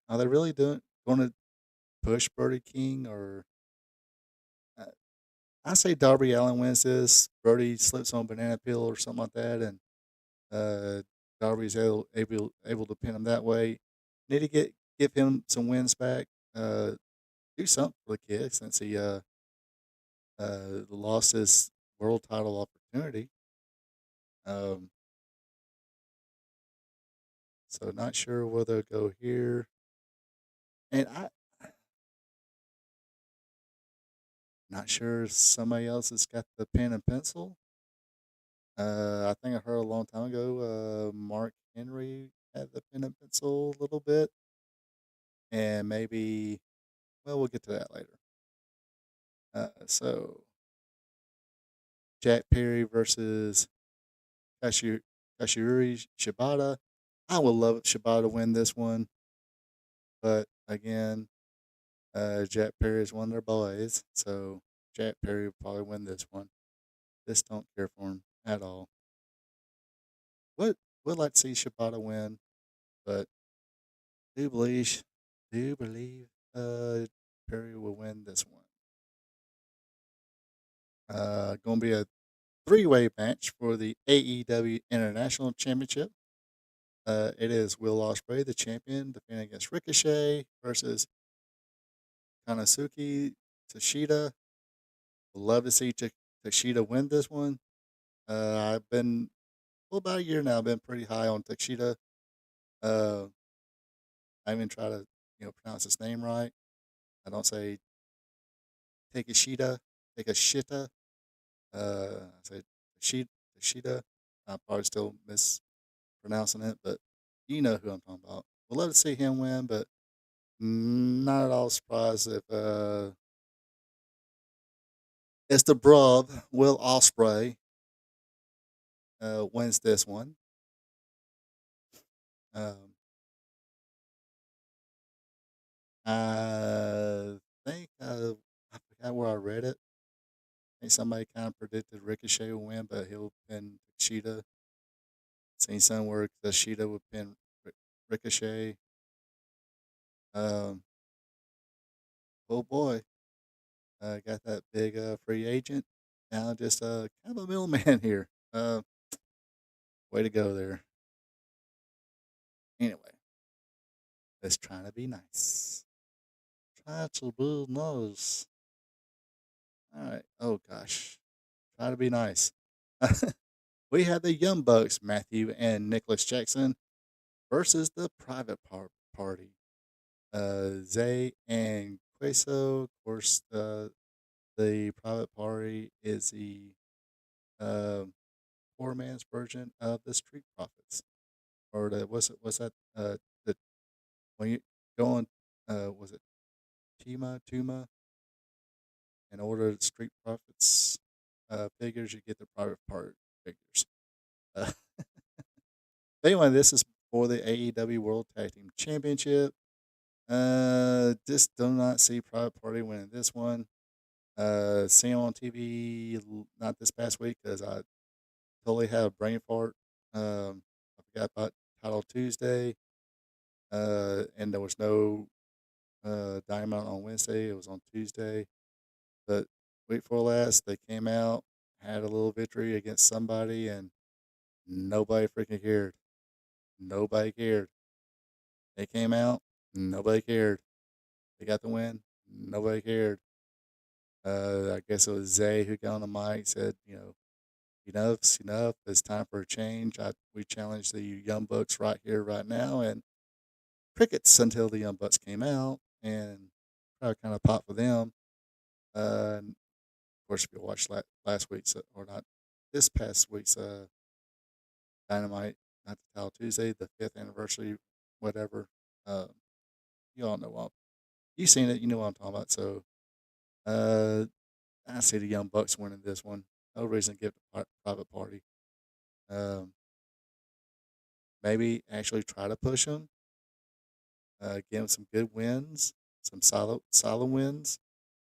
are they really going to push Brody King or? Uh, I say Darby Allen wins this. Brody slips on a banana peel or something like that, and uh, Darby's able to pin him that way. Need to give him some wins back. do something for the kid since he lost his world title opportunity. Um, so not sure where they'll go here. And I not sure if somebody else has got the pen and pencil. I think I heard a long time ago, Mark Henry had the pen and pencil a little bit, and maybe, well, we'll get to that later. So Jack Perry versus Kashi- Kashiyuri Shibata. I would love if Shibata win this one, but again, Jack Perry is one of their boys, so Jack Perry will probably win this one. Just don't care for him at all. Would like to see Shibata win, but do believe do believe Perry will win this one. Going to be a three-way match for the AEW International Championship. It is Will Ospreay, the champion, defending against Ricochet versus Kanasuke Tashida. Would love to see Tashida win this one. I've been about a year now. I've been pretty high on Tashida. Uh, I even try to pronounce his name right. I don't say Takeshita, Takeshita. I say Tashida. I'm probably still mispronouncing it, but you know who I'm talking about. Would love to see him win, but not at all surprised if it's the Bruv, Will Ospreay, wins this one. Um, I think I forgot where I read it. I think somebody kind of predicted Ricochet will win, but he'll pin Cheetah. Seen somewhere the Cheetah would pin Ricochet. Um, oh boy, got that big free agent. Now just kind of a middleman here. Way to go there. Anyway, let's try to be nice. Try to be nice. All right. Oh gosh, try to be nice. We have the Young Bucks, Matthew and Nicholas Jackson, versus the Private Party, Zay and Queso. Of course, the Private Party is the uh, poor man's version of the Street Profits, or the what's that? The when you go on, was it Tuma, and order the Street Profits figures, you get the Private Party figures. Uh, anyway, this is for the AEW World Tag Team Championship. Just do not see Private Party winning this one. Seeing on TV not this past week because I totally had a brain fart. I forgot about Title Tuesday. And there was no Diamond on Wednesday. It was on Tuesday. But week before last, they came out, had a little victory against somebody, and nobody freaking cared. Nobody cared. They came out, nobody cared. They got the win, nobody cared. I guess it was Zay who got on the mic, said, enough's enough. It's time for a change. We challenge the Young Bucks right here, right now, and crickets until the Young Bucks came out, and crowd kind of popped for them. And of course, if you watched last week's or not this past week's Dynamite, not the Title Tuesday, the 5th anniversary, whatever. Uh, you all know what you've seen it. You know what I'm talking about. So uh, I see the Young Bucks winning this one. No reason to give the Private Party. Um, maybe actually try to push them. Give them some good wins, some solid wins,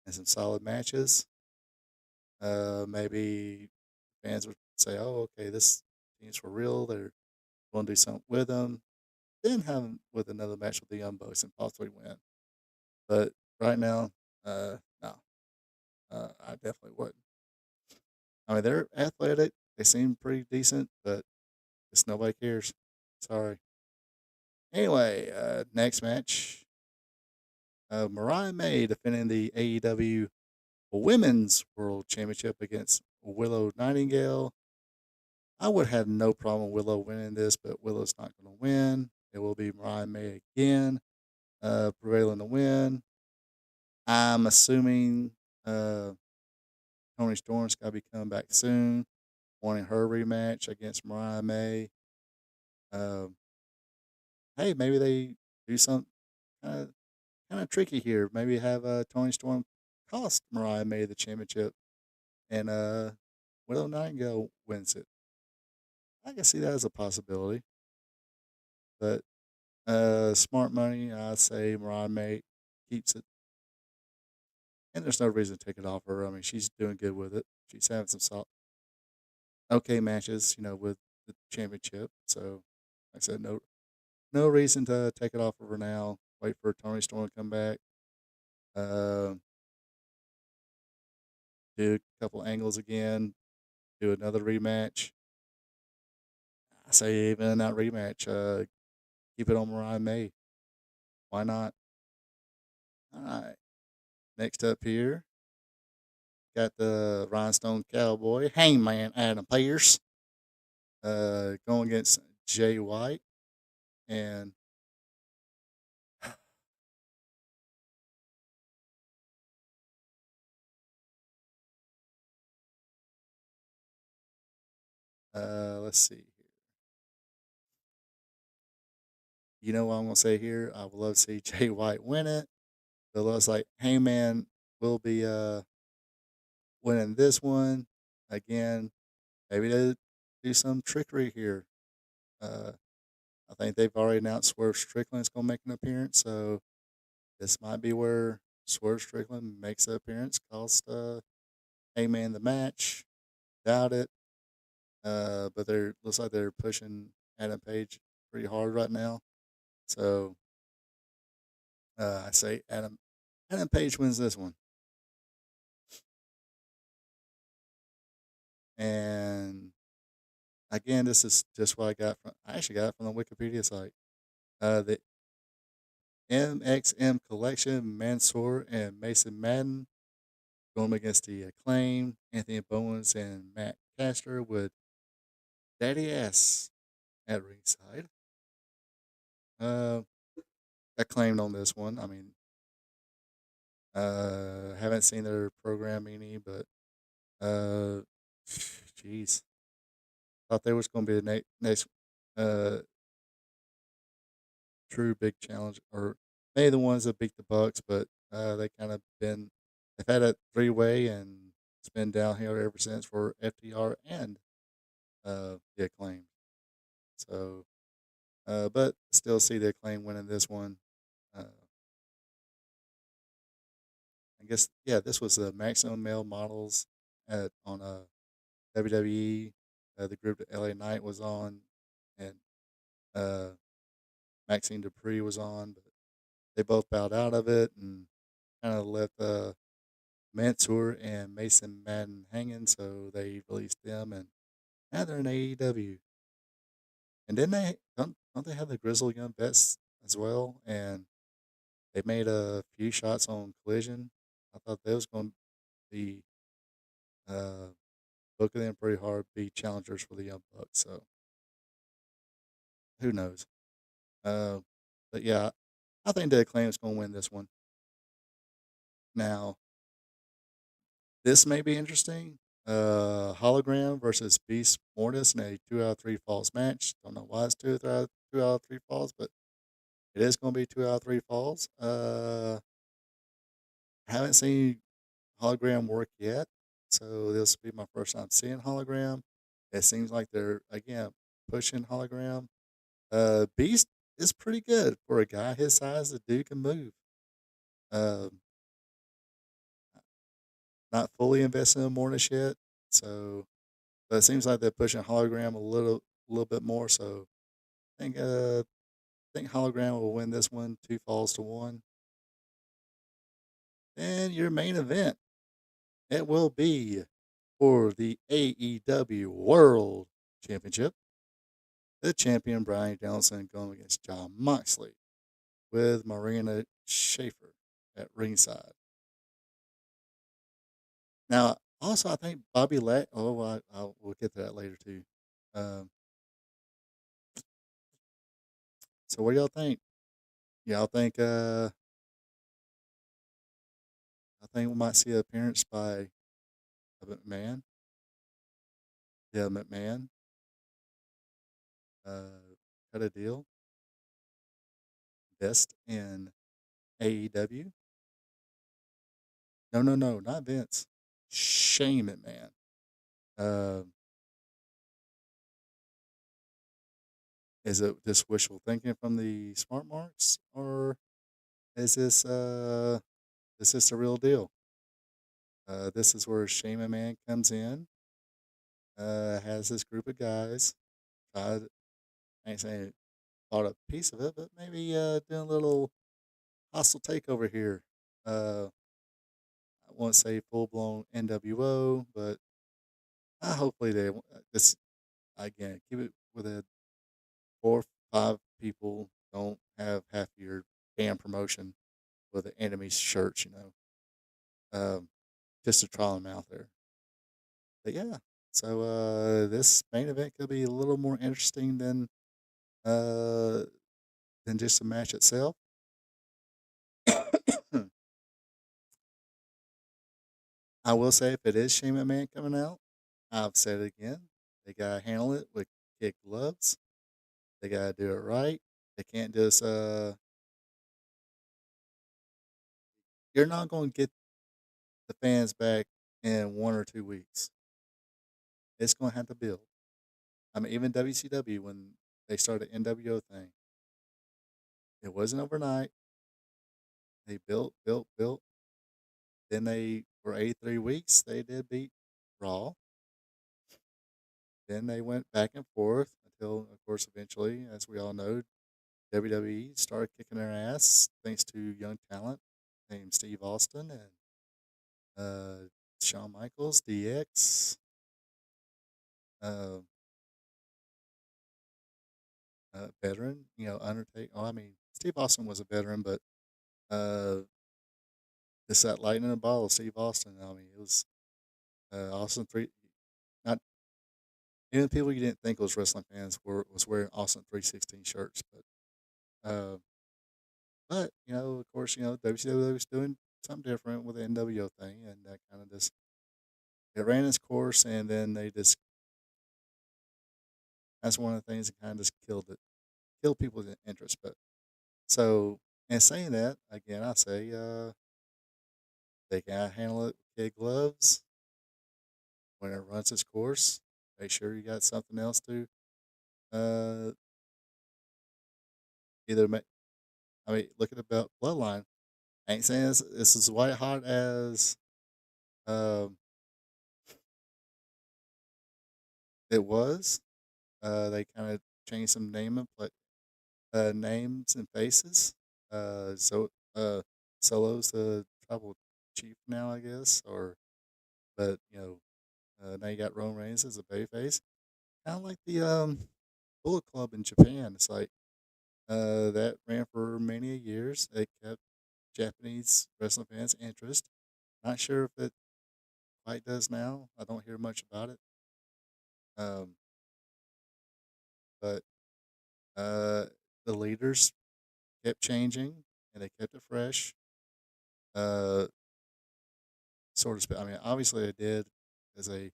and some solid matches. Maybe fans would say, "Oh, okay, this team's for real. They're going to do something with them." Then have them with another match with the Young Bucks and possibly win. But right now, no, I definitely wouldn't. I mean, they're athletic. They seem pretty decent, but just nobody cares. Sorry. Anyway, next match. Mariah May defending the AEW Women's World Championship against Willow Nightingale. I would have no problem with Willow winning this, but Willow's not going to win. It will be Mariah May again, prevailing to win. I'm assuming Tony Storm's got to be coming back soon, wanting her rematch against Mariah May. Um, hey, maybe they do something kind of tricky here. Maybe have Tony Storm cost Mariah May the championship, and Willow Nightingale wins it. I can see that as a possibility, but smart money, I say Mariah May keeps it, and there's no reason to take it off her. I mean, she's doing good with it. She's having some okay matches, with the championship. So, like I said, no reason to take it off of her now. Wait for Tony Storm to come back. Uh, do a couple angles again. Do another rematch. I say even in that rematch, keep it on Mariah May. Why not? All right. Next up here, got the Rhinestone Cowboy, Hangman Adam Pierce, going against Jay White. And let's see here. You know what I'm going to say here? I would love to see Jay White win it. But it looks like Hangman will be winning this one. Again, maybe they do some trickery here. Uh, I think they've already announced Swerve Strickland's going to make an appearance. So this might be where Swerve Strickland makes an appearance, cost Hangman the match. Doubt it. But they're looks like they're pushing Adam Page pretty hard right now. So I say Adam Page wins this one. And again, this is just what I actually got it from the Wikipedia site. The MXM Collection, Mansoor and Mason Madden going against the Acclaim, Anthony Bowens and Matt Caster with Daddy Ass at ringside. Acclaimed on this one. I mean, haven't seen their program any, but jeez, thought they was going to be the next uh true big challenge, or maybe the ones that beat the Bucks, but they kind of they've had a 3-way, and it's been downhill ever since for FTR and the Acclaim. So, but still see the Acclaim winning this one. Uh, I guess this was the Maximum Male Models on WWE. The group that LA Knight was on, and uh, Maxine Dupree was on, but they both bowed out of it and kind of left Mansoor and Mason Madden hanging, so they released them, and now they're in AEW. And then don't they have the Grizzled Young Vets as well? And they made a few shots on Collision. I thought they was going to be uh, booking them pretty hard, be challengers for the Young Bucks. So who knows? Uh, but yeah, I think the Acclaim is going to win this one. Now, this may be interesting. Hologram versus Beast Mortis in a 2 out of 3 falls match. Don't know why it's 2 out of 3 falls, but it is going to be 2 out of 3 falls. Haven't seen Hologram work yet, so this will be my first time seeing Hologram. It seems like they're again pushing Hologram. Beast is pretty good for a guy his size. The dude can move. Um, not fully invested in Mortis yet, so but it seems like they're pushing Hologram a little bit more. So I think Hologram will win this one, 2 falls to 1. And your main event, it will be for the AEW World Championship. The champion Brian Danielson going against John Moxley with Marina Schaefer. at ringside. Now, also, I think Bobby Lashley. Oh, we'll get to that later too. Um, so, what do y'all think? Y'all think? I think we might see an appearance by a McMahon. Yeah, McMahon. Cut a deal. Best in AEW. No, no, no, not Vince. Shane McMahon. Uh, is it just wishful thinking from the smart marks, or is this the real deal? This is where Shane McMahon comes in. Has this group of guys. Tried, I ain't saying bought a piece of it, but maybe doing a little hostile takeover here. I won't say full blown NWO, but hopefully this again keep it with a 4 or 5 people. Don't have half your damn promotion with the enemy's shirts, just to trial them out there. But yeah, so this main event could be a little more interesting uh, than just the match itself. I will say if it is Shane McMahon coming out, I've said it again. They gotta handle it with kid gloves. They gotta do it right. They can't just you're not gonna get the fans back in 1 or 2 weeks. It's gonna have to build. I mean, even WCW when they started the NWO thing, it wasn't overnight. They built, built, built. Then they for 83 weeks they did beat Raw. Then they went back and forth until, of course, eventually, as we all know, WWE started kicking their ass thanks to young talent named Steve Austin and Shawn Michaels, DX, uh, veteran, Undertaker. Oh, I mean, Steve Austin was a veteran, but uh, it's that lightning in a bottle, Steve Austin. I mean, it was Austin three. Not even people you didn't think was wrestling fans was wearing Austin 316 shirts, but of course, WCW was doing something different with the NWO thing, and that kind of just it ran its course, and then they just that's one of the things that kind of just killed people's interest. But so, in saying that, again, I say they can handle it with kid gloves when it runs its course. Make sure you got something else to uh, either make. I mean, look at the belt bloodline. I ain't saying this is white hot as um, it was. They kind of changed some names and faces. So Solo's the tribal chief now, I guess, or but now you got Roman Reigns as a babyface. Kind of like the Bullet Club in Japan. It's like that ran for many years. It kept Japanese wrestling fans' interest. Not sure if it quite does now. I don't hear much about it. Um, but uh, the leaders kept changing and they kept it fresh. Uh, sort of. I mean, obviously they did, as they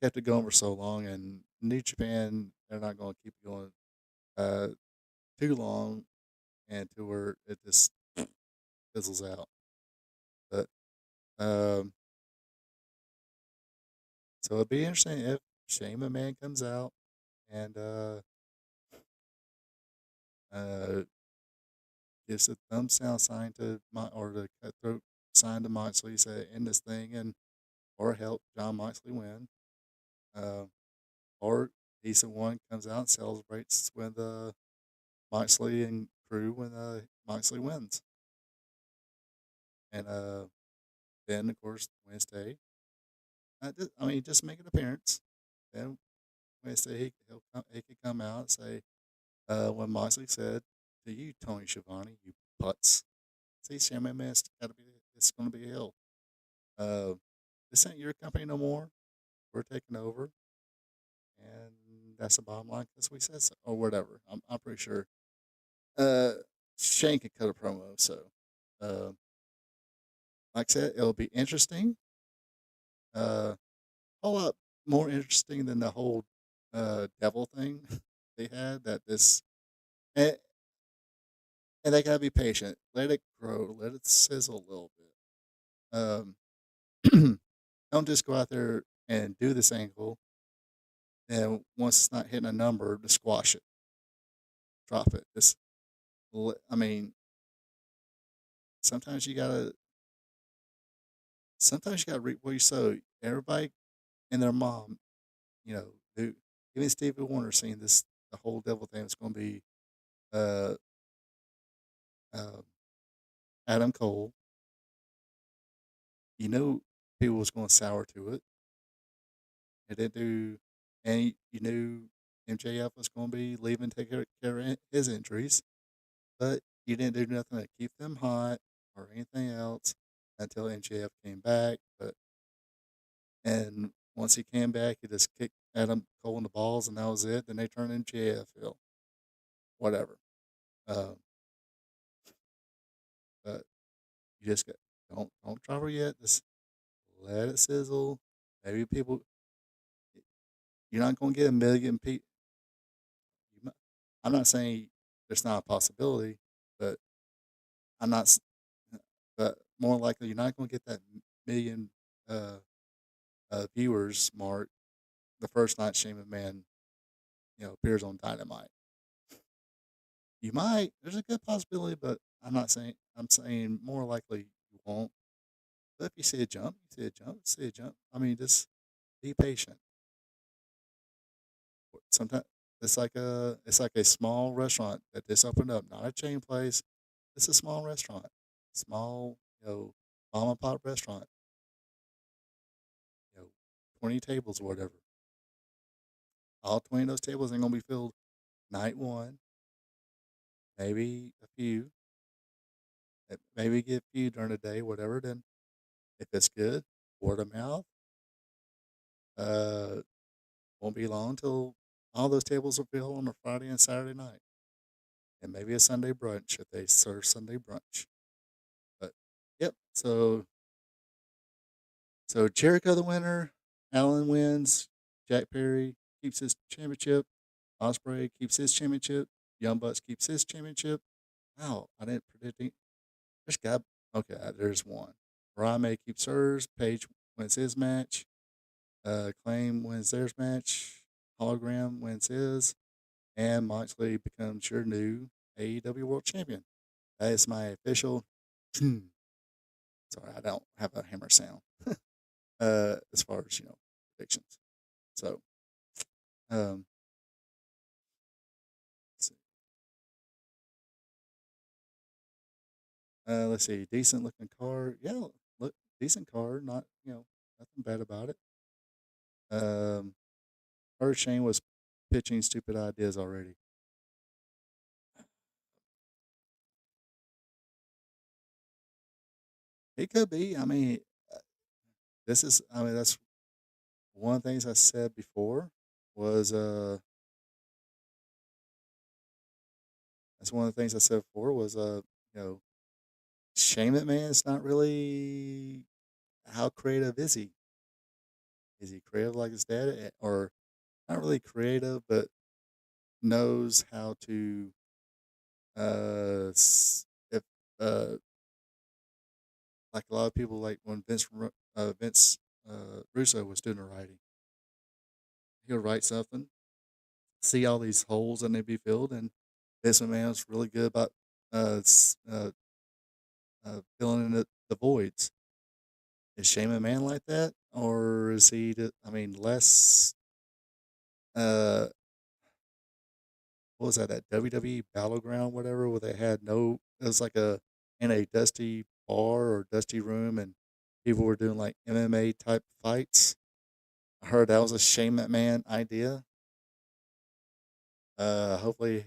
kept it going for so long. And New Japan, they're not going to keep it going uh, too long, and to where it just fizzles out. But um, so it'd be interesting if Shane McMahon comes out and uh, gives a thumbs down sign to or the cutthroat sign to Moxley, say end this thing and or help John Moxley win. Uh, or he's the one comes out and celebrates with Moxley and crew when Moxley wins. And then, of course, Wednesday, just make an appearance. Then Wednesday, he could come out and say, when Moxley said to you, Tony Schiavone, you putz. See, Shane McMahon's gotta be it's gonna be hell. Uh, this ain't your company no more. We're taking over, and that's the bottom line because we said so, or whatever. I'm pretty sure. Uh, Shane can cut a promo, so uh, like I said, it'll be interesting. A whole lot more interesting than the whole devil thing they had. That this and, and they gotta be patient. Let it grow. Let it sizzle a little bit. Don't just go out there and do this angle. And once it's not hitting a number, to squash it, drop it. I mean, sometimes you gotta. Sometimes you gotta reap what you sow. Everybody and their mom, who even Stevie Wonder saying this, the whole devil thing is going to be uh, uh, Adam Cole. You know, people was going to sour to it. It didn't do, and you knew MJF was going to be leaving, take care of his injuries, but you didn't do nothing to keep them hot or anything else until MJF came back. And once he came back, he just kicked Adam Cole in the balls, and that was it. Then they turned MJF heel, whatever. Um, but you just don't drop her yet. Just let it sizzle. Maybe people, you're not going to get a million people. I'm not saying there's not a possibility, but I'm not. But more likely, you're not going to get that million uh, viewers mark the first night Shane McMahon, appears on Dynamite. You might. There's a good possibility, but I'm not saying. I'm saying more likely you won't. But if you see a jump, you see a jump, see a jump. I mean, just be patient. Sometimes it's like a small restaurant that just opened up, not a chain place. It's a small restaurant, small mom and pop restaurant. 20 tables or whatever. All 20 of those tables ain't gonna be filled night one. Maybe a few. Maybe get a few during the day, whatever. Then if it's good, word of mouth. Uh, won't be long till all those tables are filled on a Friday and Saturday night, and maybe a Sunday brunch if they serve Sunday brunch. But yep. So Jericho the winner, Allen wins, Jack Perry keeps his championship, Osprey keeps his championship, Young Bucks keeps his championship. Wow, I didn't predict it. There's got okay, there's one. Mariah May keeps hers, Paige wins his match, Claim wins theirs match, Hologram wins his, and Moxley becomes your new AEW World Champion. That is my official. Sorry, I don't have a hammer sound. As far as predictions. So, um, let's see. Let's see. Decent looking car. Yeah, look, decent car. Not nothing bad about it. Um, heard Shane was pitching stupid ideas already. It could be. I mean, uh, this is. I mean, that's one of the things I said before. Was that's one of the things I said before was you know, Shane McMahon's not really how creative is he? Is he creative like his dad, or not really creative, but knows how to if like a lot of people like when Vince Russo was doing the writing, he'll write something, see all these holes and they be filled, and Vince McMahon's really good about filling in the voids. Is Shane McMahon like that, or is he? I mean, less. Uh, what was that WWE Battleground, whatever, where they had no, it was like in a dusty bar or dusty room, and people were doing like MMA type fights. I heard that was a Shane McMahon idea. Hopefully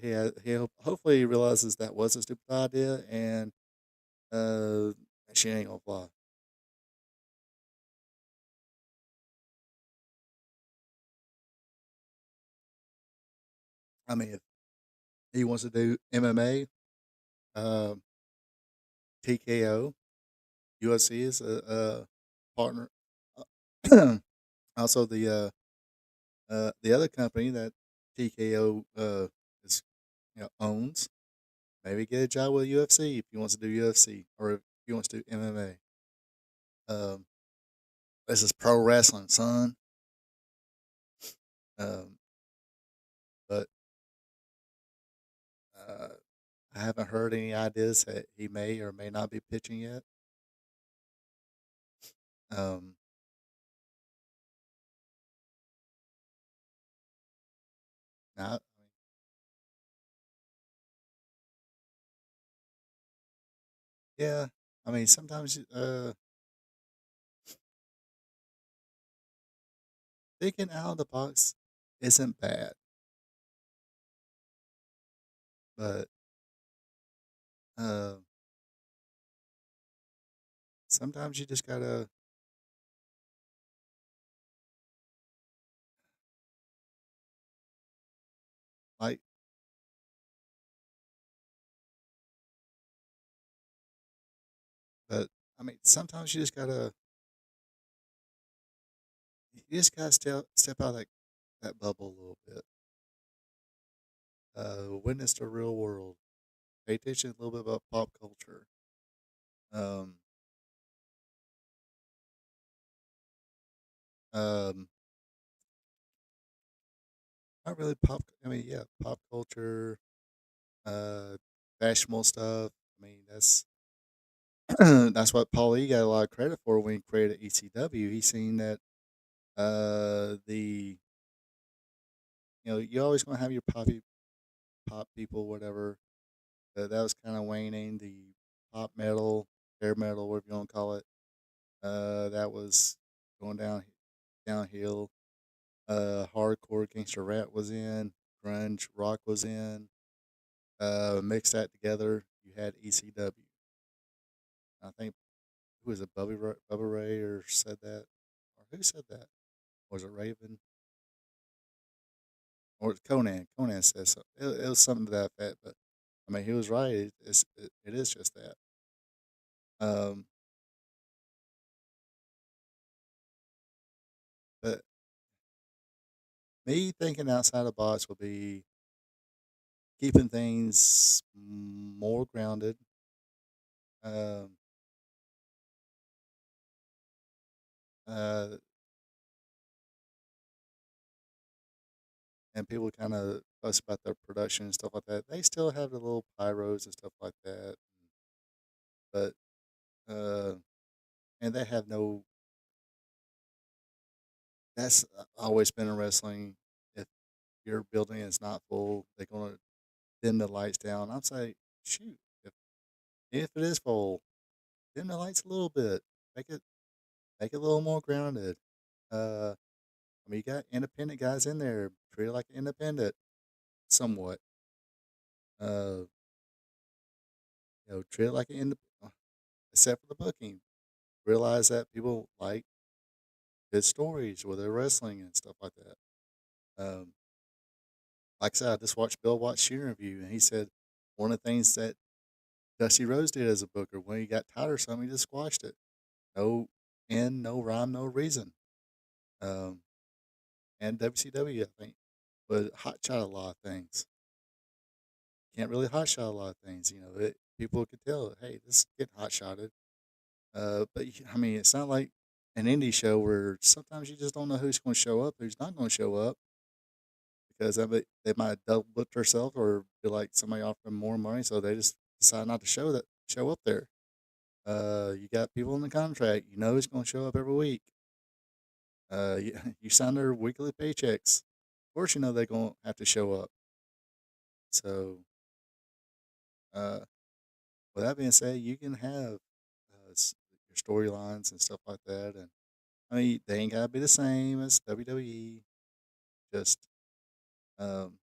hopefully he realizes that was a stupid idea, and Uh, she ain't gonna fly. I mean, if he wants to do MMA, um, TKO, UFC is a partner. Uh, Also, the other company that TKO is owns, maybe get a job with UFC if he wants to do UFC or if he wants to do MMA. Um, this is pro wrestling, son. Um, but uh, I haven't heard any ideas that he may or may not be pitching yet. Um, now, yeah, I mean, sometimes thinking out of the box isn't bad, but uh, sometimes you just gotta like, but I mean, sometimes you just gotta step out of that bubble a little bit. Witness the real world. Pay attention a little bit about pop culture. Um, um, not really pop. I mean, yeah, pop culture, uh, fashionable stuff. I mean, that's that's what Paul E got a lot of credit for when he created ECW. He seen that the you're always gonna have your pop people, whatever. That was kind of waning. The pop metal, hair metal, whatever you want to call it. That was going downhill. Hardcore gangster rap was in. Grunge rock was in. Mix that together, you had ECW. I think who was it, Bubba Ray, or said that, or who said that? Was it Raven or Conan? Conan says so. It was something to that effect, but I mean, he was right. It is just that. Um, but me thinking outside the box would be keeping things more grounded. Um, uh, and people kind of fuss about their production and stuff like that. They still have the little pyros and stuff like that, but and they have no. That's always been in wrestling. If your building is not full, they're gonna dim the lights down. I'm saying, shoot, if it is full, dim the lights a little bit. Make it make it a little more grounded. Uh, I mean, you got independent guys in there. Treat it like an independent, somewhat. Uh, treat it like an independent, except for the booking. Realize that people like good stories with their wrestling and stuff like that. Um, like I said, I just watched Bill Watts' interview, and he said one of the things that Dusty Rose did as a booker when he got tired of something, he just squashed it. No end, no rhyme, no reason. Um, and WCW, I think, would hot shot a lot of things. Can't really hot shot a lot of things. People could tell, hey, this is getting hot shotted. But I mean, it's not like an indie show where sometimes you just don't know who's going to show up, who's not going to show up, because they might double book themselves or feel like somebody offered them more money, so they just decide not to show up there. You got people in the contract, you know who's going to show up every week. You sign their weekly paychecks. Of course, you know they're going to have to show up. So, uh, with that being said, you can have your storylines and stuff like that, and I mean they ain't gotta be the same as WWE. Just um,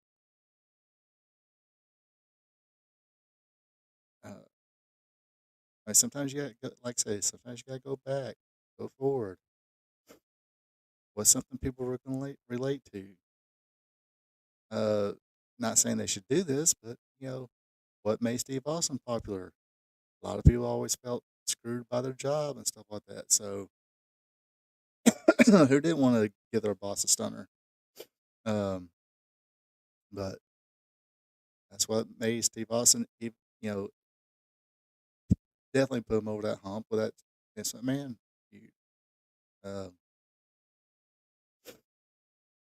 uh, Sometimes you got, like I say, sometimes you got to go back, go forward. What's something people are going to relate to? Uh, Not saying they should do this, but what made Steve Austin popular? A lot of people always felt screwed by their job and stuff like that. So who didn't want to give their boss a stunner? Um, but that's what made Steve Austin, know, definitely put him over that hump with that Vince McMahon feud. Um,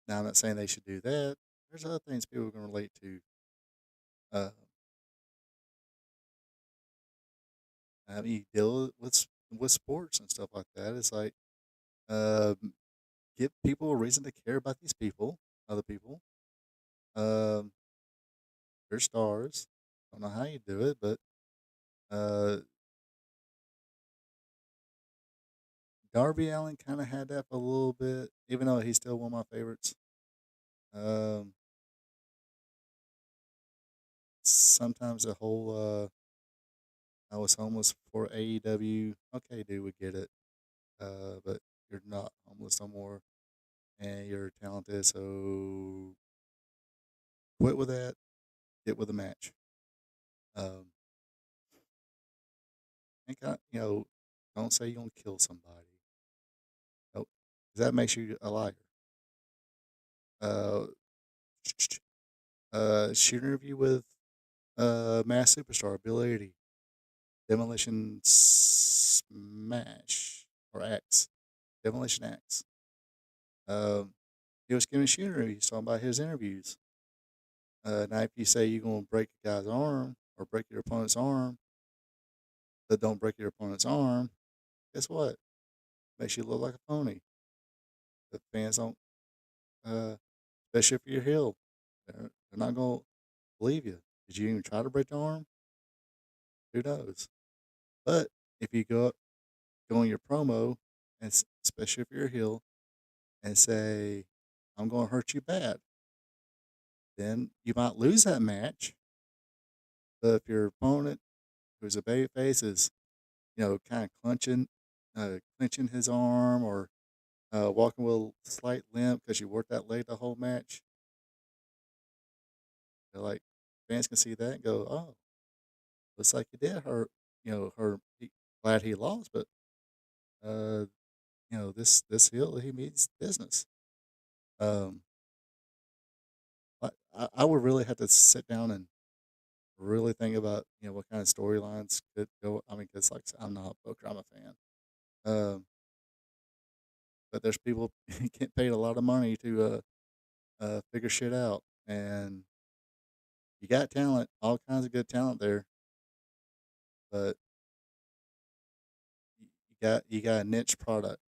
Now, I'm not saying they should do that. There's other things people can relate to. Uh, I mean, you deal with sports and stuff like that. It's like um, give people a reason to care about these people, other people. Um, they're stars. Don't know how you do it, but uh, Darby Allen kind of had that for a little bit, even though he's still one of my favorites. Um, Sometimes the whole I was homeless for AEW. Okay, dude, we get it. But you're not homeless no more, and you're talented. So quit with that. Get with the match. Um, and don't say you're gonna kill somebody. Nope, 'cause that makes you a liar. Uh, Shoot interview with Mass Superstar Bill 80, Demolition Smash or X, Demolition X. Um, he was giving a shoot interview. He's talking about his interviews. Now, if you say you're gonna break a guy's arm or break your opponent's arm, but don't break your opponent's arm, guess what? Makes you look like a pony. The fans don't, uh, especially if you're heel, they're not gonna believe you. Did you even try to break the arm? Who knows? But if you go on your promo, and especially if you're a heel, and say, "I'm going to hurt you bad," then you might lose that match. But if your opponent, who's a babyface, is kind of clenching his arm or walking with a slight limp because you worked that leg the whole match, they're like fans can see that and go, "Oh, looks like he did hurt." Glad he lost, but uh, this heel he means business. Um, I would really have to sit down and really think about what kind of storylines could go. I mean, because like I said, I'm not a booker, I'm a fan. Um, but there's people get paid a lot of money to figure shit out, and you got talent, all kinds of good talent there, but you got a niche product.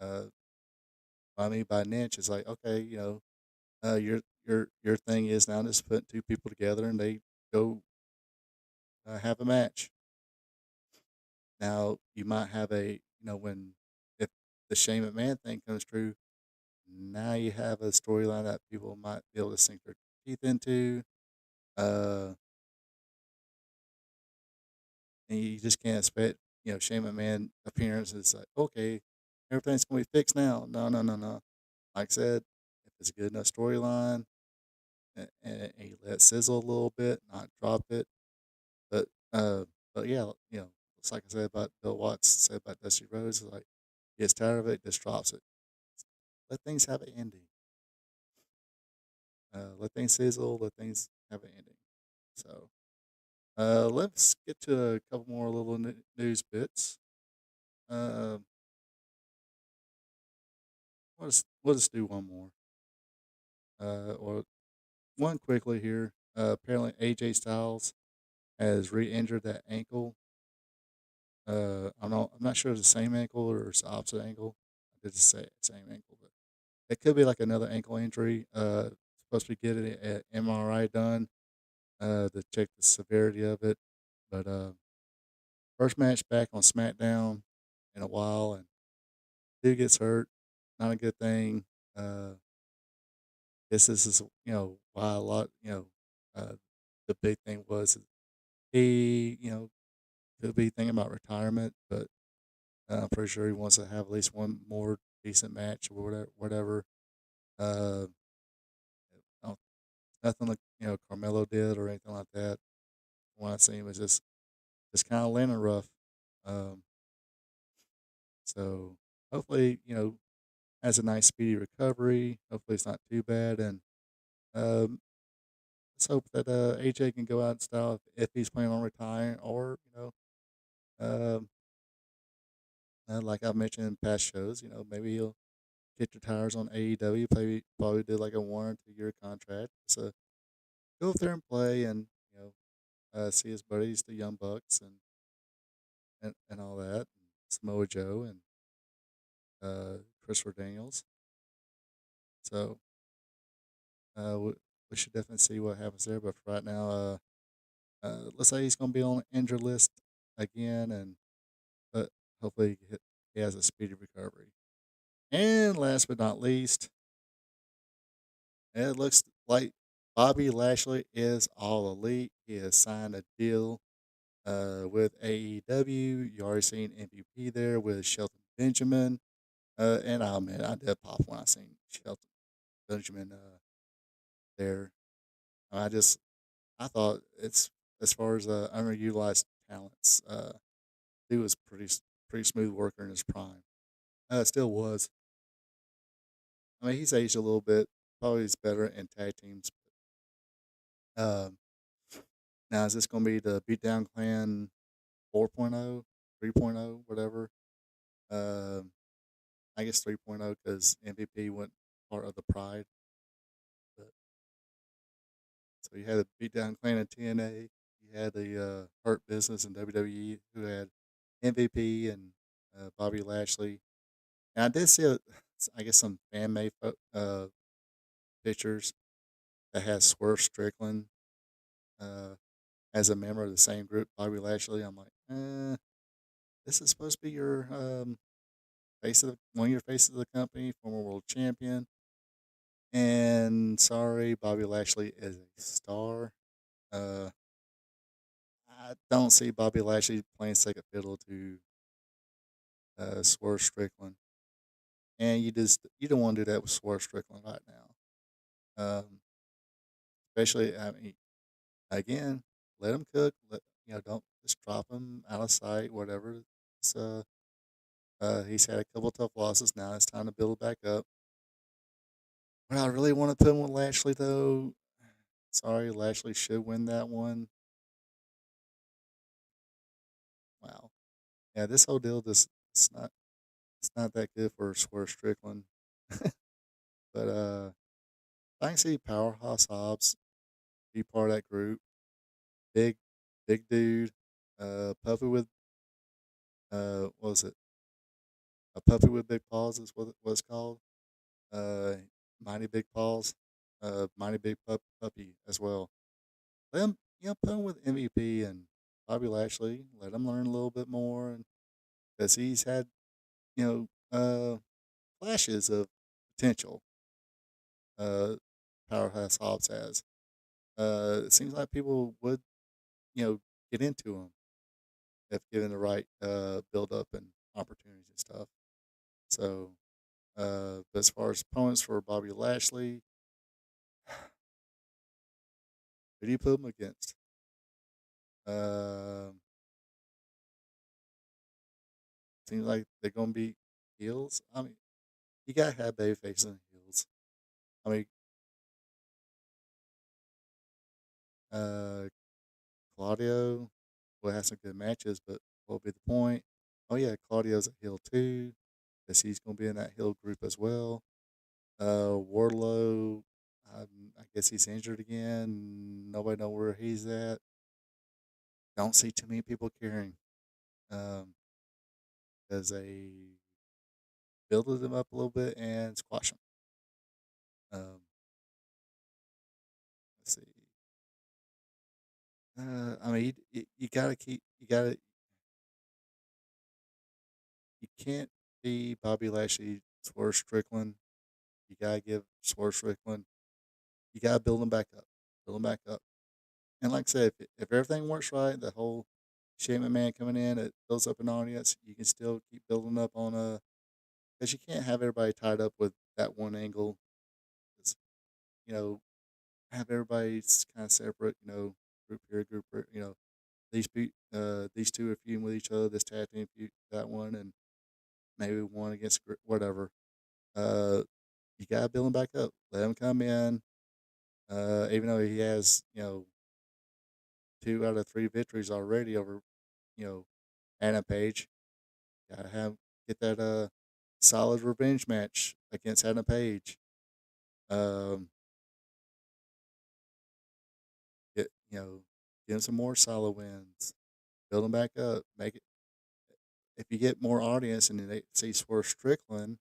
Uh, what I mean by niche is like, okay, your thing is now just putting two people together and they go have a match. Now you might have when if the Shane McMahon thing comes true, now you have a storyline that people might be able to sink their teeth into. Uh, and you just can't expect Shane McMahon appearance is like, okay, everything's gonna be fixed now. No, no, no, no. Like I said, if it's a good enough storyline and you let it sizzle a little bit, not drop it. But uh, but yeah, it's like I said about Bill Watts said about Dusty Rhodes, like gets tired of it, just drops it. Let things have an ending. Let things sizzle. Let things have an ending. So let's get to a couple more little news bits. Uh, we'll just do one more. Or one quickly here. Apparently, AJ Styles has re-injured that ankle. I'm not sure if it's the same ankle or it's the opposite ankle. I did just say same ankle, but it could be like another ankle injury. Supposed to be getting an MRI done to check the severity of it. But first match back on SmackDown in a while, and dude gets hurt. Not a good thing. This is why a lot. The big thing was he, could be thinking about retirement, but I'm pretty sure he wants to have at least one more decent match or whatever. Uh, I nothing like Carmelo did or anything like that. What I seen was just kind of landing rough. Um, so hopefully has a nice speedy recovery. Hopefully it's not too bad, and um, let's hope that AJ can go out in style if he's planning on retiring, or um, like I've mentioned in past shows, maybe he'll kick the tires on AEW. Probably do like a 1 or 2 year contract. So go up there and play, and see his buddies, the Young Bucks, and all that, and Samoa Joe and Christopher Daniels. So we should definitely see what happens there. But for right now, let's say he's going to be on the injured list again, and but hopefully he has a speedy recovery. And last but not least, it looks like Bobby Lashley is all elite. He has signed a deal with AEW. You already seen MVP there with Shelton Benjamin. And oh man, I did pop when I seen Shelton Benjamin there. I thought it's as far as underutilized talents. He was pretty smooth worker in his prime. Still was. I mean, he's aged a little bit. Probably is better in tag teams. Um, Now is this going to be the Beatdown Clan 4.0, 3.0, whatever? Um, I guess 3.0 because MVP went part of the Pride. But, so you had the Beatdown Clan in TNA. You had the Hurt Business in WWE who had MVP and Bobby Lashley. And I did see, I guess, some fan made pictures that has Swerve Strickland uh, as a member of the same group, Bobby Lashley. I'm like, this is supposed to be your one of your faces of the company, former world champion. And sorry, Bobby Lashley is a star. Uh, I don't see Bobby Lashley playing second fiddle to Swerve Strickland, and you don't want to do that with Swerve Strickland right now. Especially, I mean, again, let him cook. Don't just drop him out of sight. Whatever. So he's had a couple tough losses. Now it's time to build back up. But I really want to put him with Lashley though. Sorry, Lashley should win that one. Wow. Yeah, this whole deal just it's not that good for Swerve Strickland. But I can see Powerhouse Hobbs be part of that group. Big big dude. Puppy with what was it? A puppy with big paws is what it's called. Uh Mighty Big Paws. Mighty Big Puppy as well. Let him put him with MVP and Bobby Lashley. Let him learn a little bit more, and because he's had you flashes of potential. Uh, Powerhouse Hobbs has. It seems like people would get into him if given the right build up and opportunities and stuff. So, but as far as opponents for Bobby Lashley, who do you put him against? Um Seems like they're gonna be heels. I mean, you gotta have baby faces and heels. I mean, uh, Claudio will have some good matches, but what will be the point? Oh yeah, Claudio's a heel too, because he's gonna be in that heel group as well. Wardlow, I guess he's injured again. Nobody know where he's at. Don't see too many people caring, because they builded him up a little bit and squash him. Um, let's see. I mean, you gotta you can't be Bobby Lashley, Swerve Strickland. You gotta give Swerve Strickland. You gotta build him back up. Build him back up. And like I said, if everything works right, the whole Shane McMahon coming in, it builds up an audience. You can still keep building up on because you can't have everybody tied up with that one angle. It's, you know, have everybody kind of separate. Group here, group here. These two are feuding with each other. This tag team feud, that one, and maybe one against whatever. Uh, you gotta build him back up. Let him come in. Even though he has 2 out of 3 victories already over Adam Page, gotta get that solid revenge match against Adam Page. Um, get get him some more solid wins. Build him back up. Make it. If you get more audience and they see Swerve Strickland,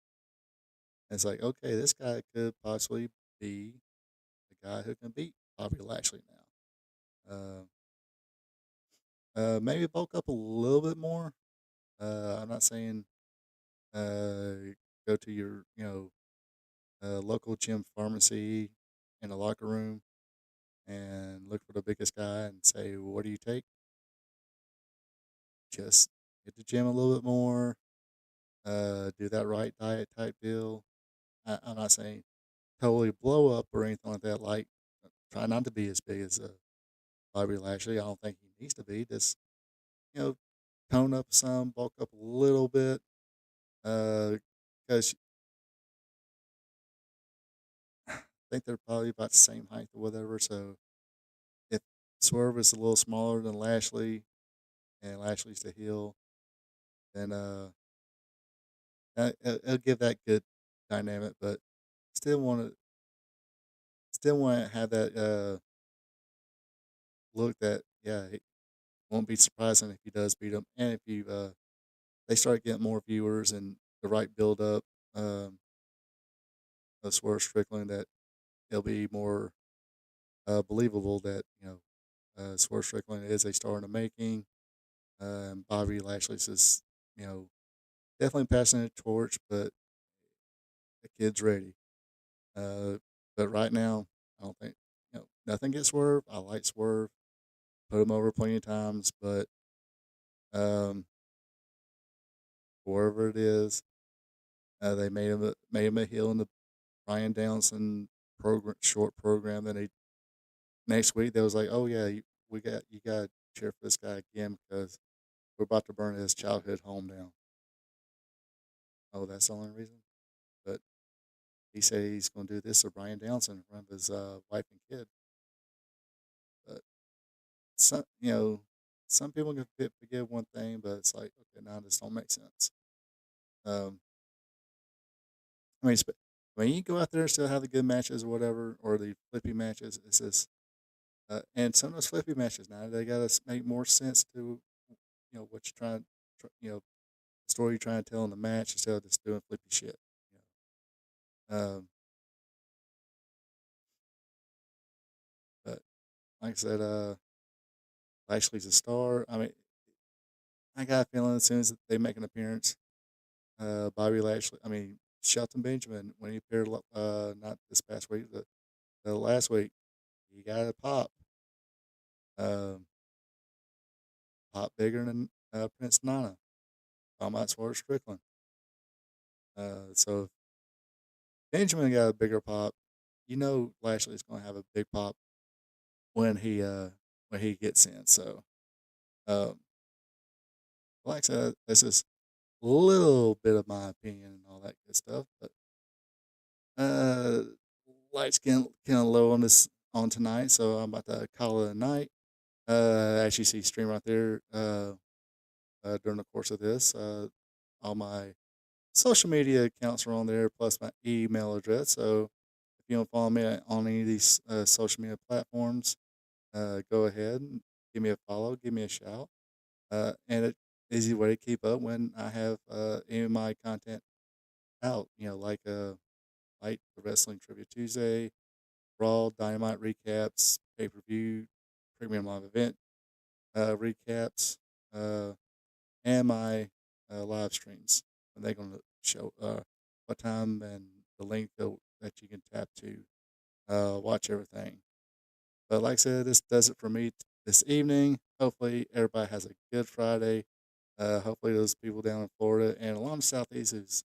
it's like, okay, this guy could possibly be the guy who can beat Bobby Lashley now. Maybe bulk up a little bit more. I'm not saying go to your local gym pharmacy in a locker room and look for the biggest guy and say, "What do you take?" Just hit the gym a little bit more. Do that right diet type deal. I'm not saying totally blow up or anything like that. Like, try not to be as big as Bobby Lashley. I don't think he needs to be. Just you know, tone up some, bulk up a little bit. Because I think they're probably about the same height or whatever. So if Swerve is a little smaller than Lashley and Lashley's the heel, then it'll give that good dynamic. But still want to have that look that it won't be surprising if he does beat him, and if you they start getting more viewers and the right build up um, of Swerve Strickland, that it'll be more believable that Swerve Strickland is a star in the making. Bobby Lashley's is definitely passing the torch, but the kid's ready. Uh, but right now, I don't think nothing gets Swerve. I like Swerve, put him over plenty of times, but um, wherever it is, they made him a heel in the Brian Downson short program. Then they next week they was like, oh yeah, you got to cheer for this guy again because we're about to burn his childhood home down. Oh, that's the only reason. But he said he's going to do this to Brian Downson in front of his wife and kid. But some people can forgive one thing, but it's like, okay, now this don't make sense. Um, I mean, when you go out there and still have the good matches or whatever, or the flippy matches, it's just, and some of those flippy matches now they got to make more sense to, what you're story you're trying to tell in the match instead of just doing flippy shit. Um, but like I said, Lashley's a star. I mean, I got a feeling as soon as they make an appearance, Bobby Lashley, I mean, Shelton Benjamin, when he appeared, not this past week, but the last week, he got a um, pop bigger than Prince Nana. Talking about Swerve Strickland. So if Benjamin got a bigger pop, Lashley's going to have a big pop when he gets in. So, um, like I said, this is a little bit of my opinion and all that good stuff, but uh, lights getting kind of low on tonight, so I'm about to call it a night. As you see, stream right there. During the course of this, all my social media accounts are on there, plus my email address. So if you don't follow me on any of these social media platforms, go ahead and give me a follow, give me a shout. And an easy way to keep up when I have any of my content out, like the Wrestling Trivia Tuesday, Raw, Dynamite recaps, pay per view, premium live event recaps, and my live streams. And they're going to show what time and the link that you can tap to watch everything. But like I said, this does it for me this evening. Hopefully, everybody has a good Friday. Hopefully, those people down in Florida and along the Southeast who's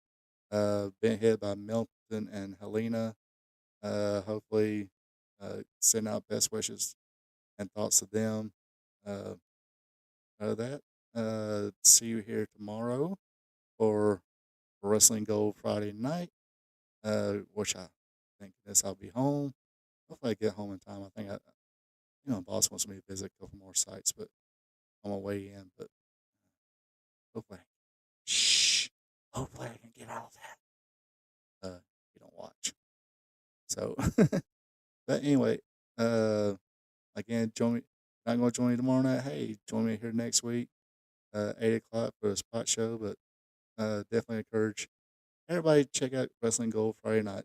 been hit by Milton and Helena, hopefully, send out best wishes and thoughts to them. Uh, that. See you here tomorrow for Wrestling Gold Friday night. Which I think this I'll be home. Hopefully, I get home in time. I think boss wants me to visit a couple more sites, but on my way in. But hopefully, shh. Hopefully, I can get out of that. You don't watch. So, but anyway, again, join me. Not going to join you tomorrow night. Hey, join me here next week, 8 o'clock for a spot show. But definitely encourage everybody to check out Wrestling Gold Friday night.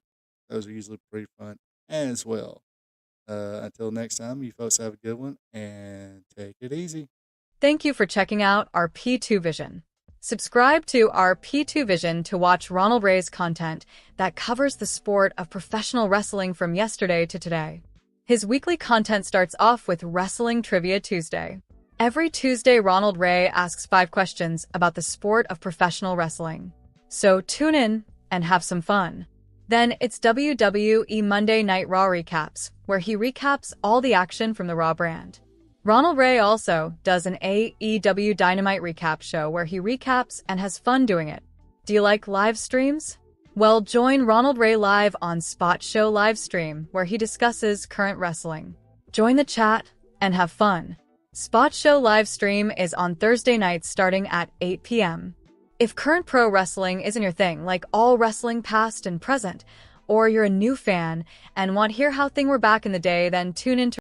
Those are usually pretty fun as well. Until next time, you folks have a good one and take it easy. Thank you for checking out our P2 Vision. Subscribe to our P2 Vision to watch Ronald Ray's content that covers the sport of professional wrestling from yesterday to today. His weekly content starts off with Wrestling Trivia Tuesday. Every Tuesday, Ronald Ray asks 5 questions about the sport of professional wrestling. So tune in and have some fun. Then it's WWE Monday Night Raw recaps, where he recaps all the action from the Raw brand. Ronald Ray also does an AEW Dynamite recap show where he recaps and has fun doing it. Do you like live streams? Well, join Ronald Ray live on Spot Show Livestream, where he discusses current wrestling. Join the chat and have fun. Spot Show Livestream is on Thursday nights starting at 8 p.m. If current pro wrestling isn't your thing, like all wrestling past and present, or you're a new fan and want to hear how things were back in the day, then tune in to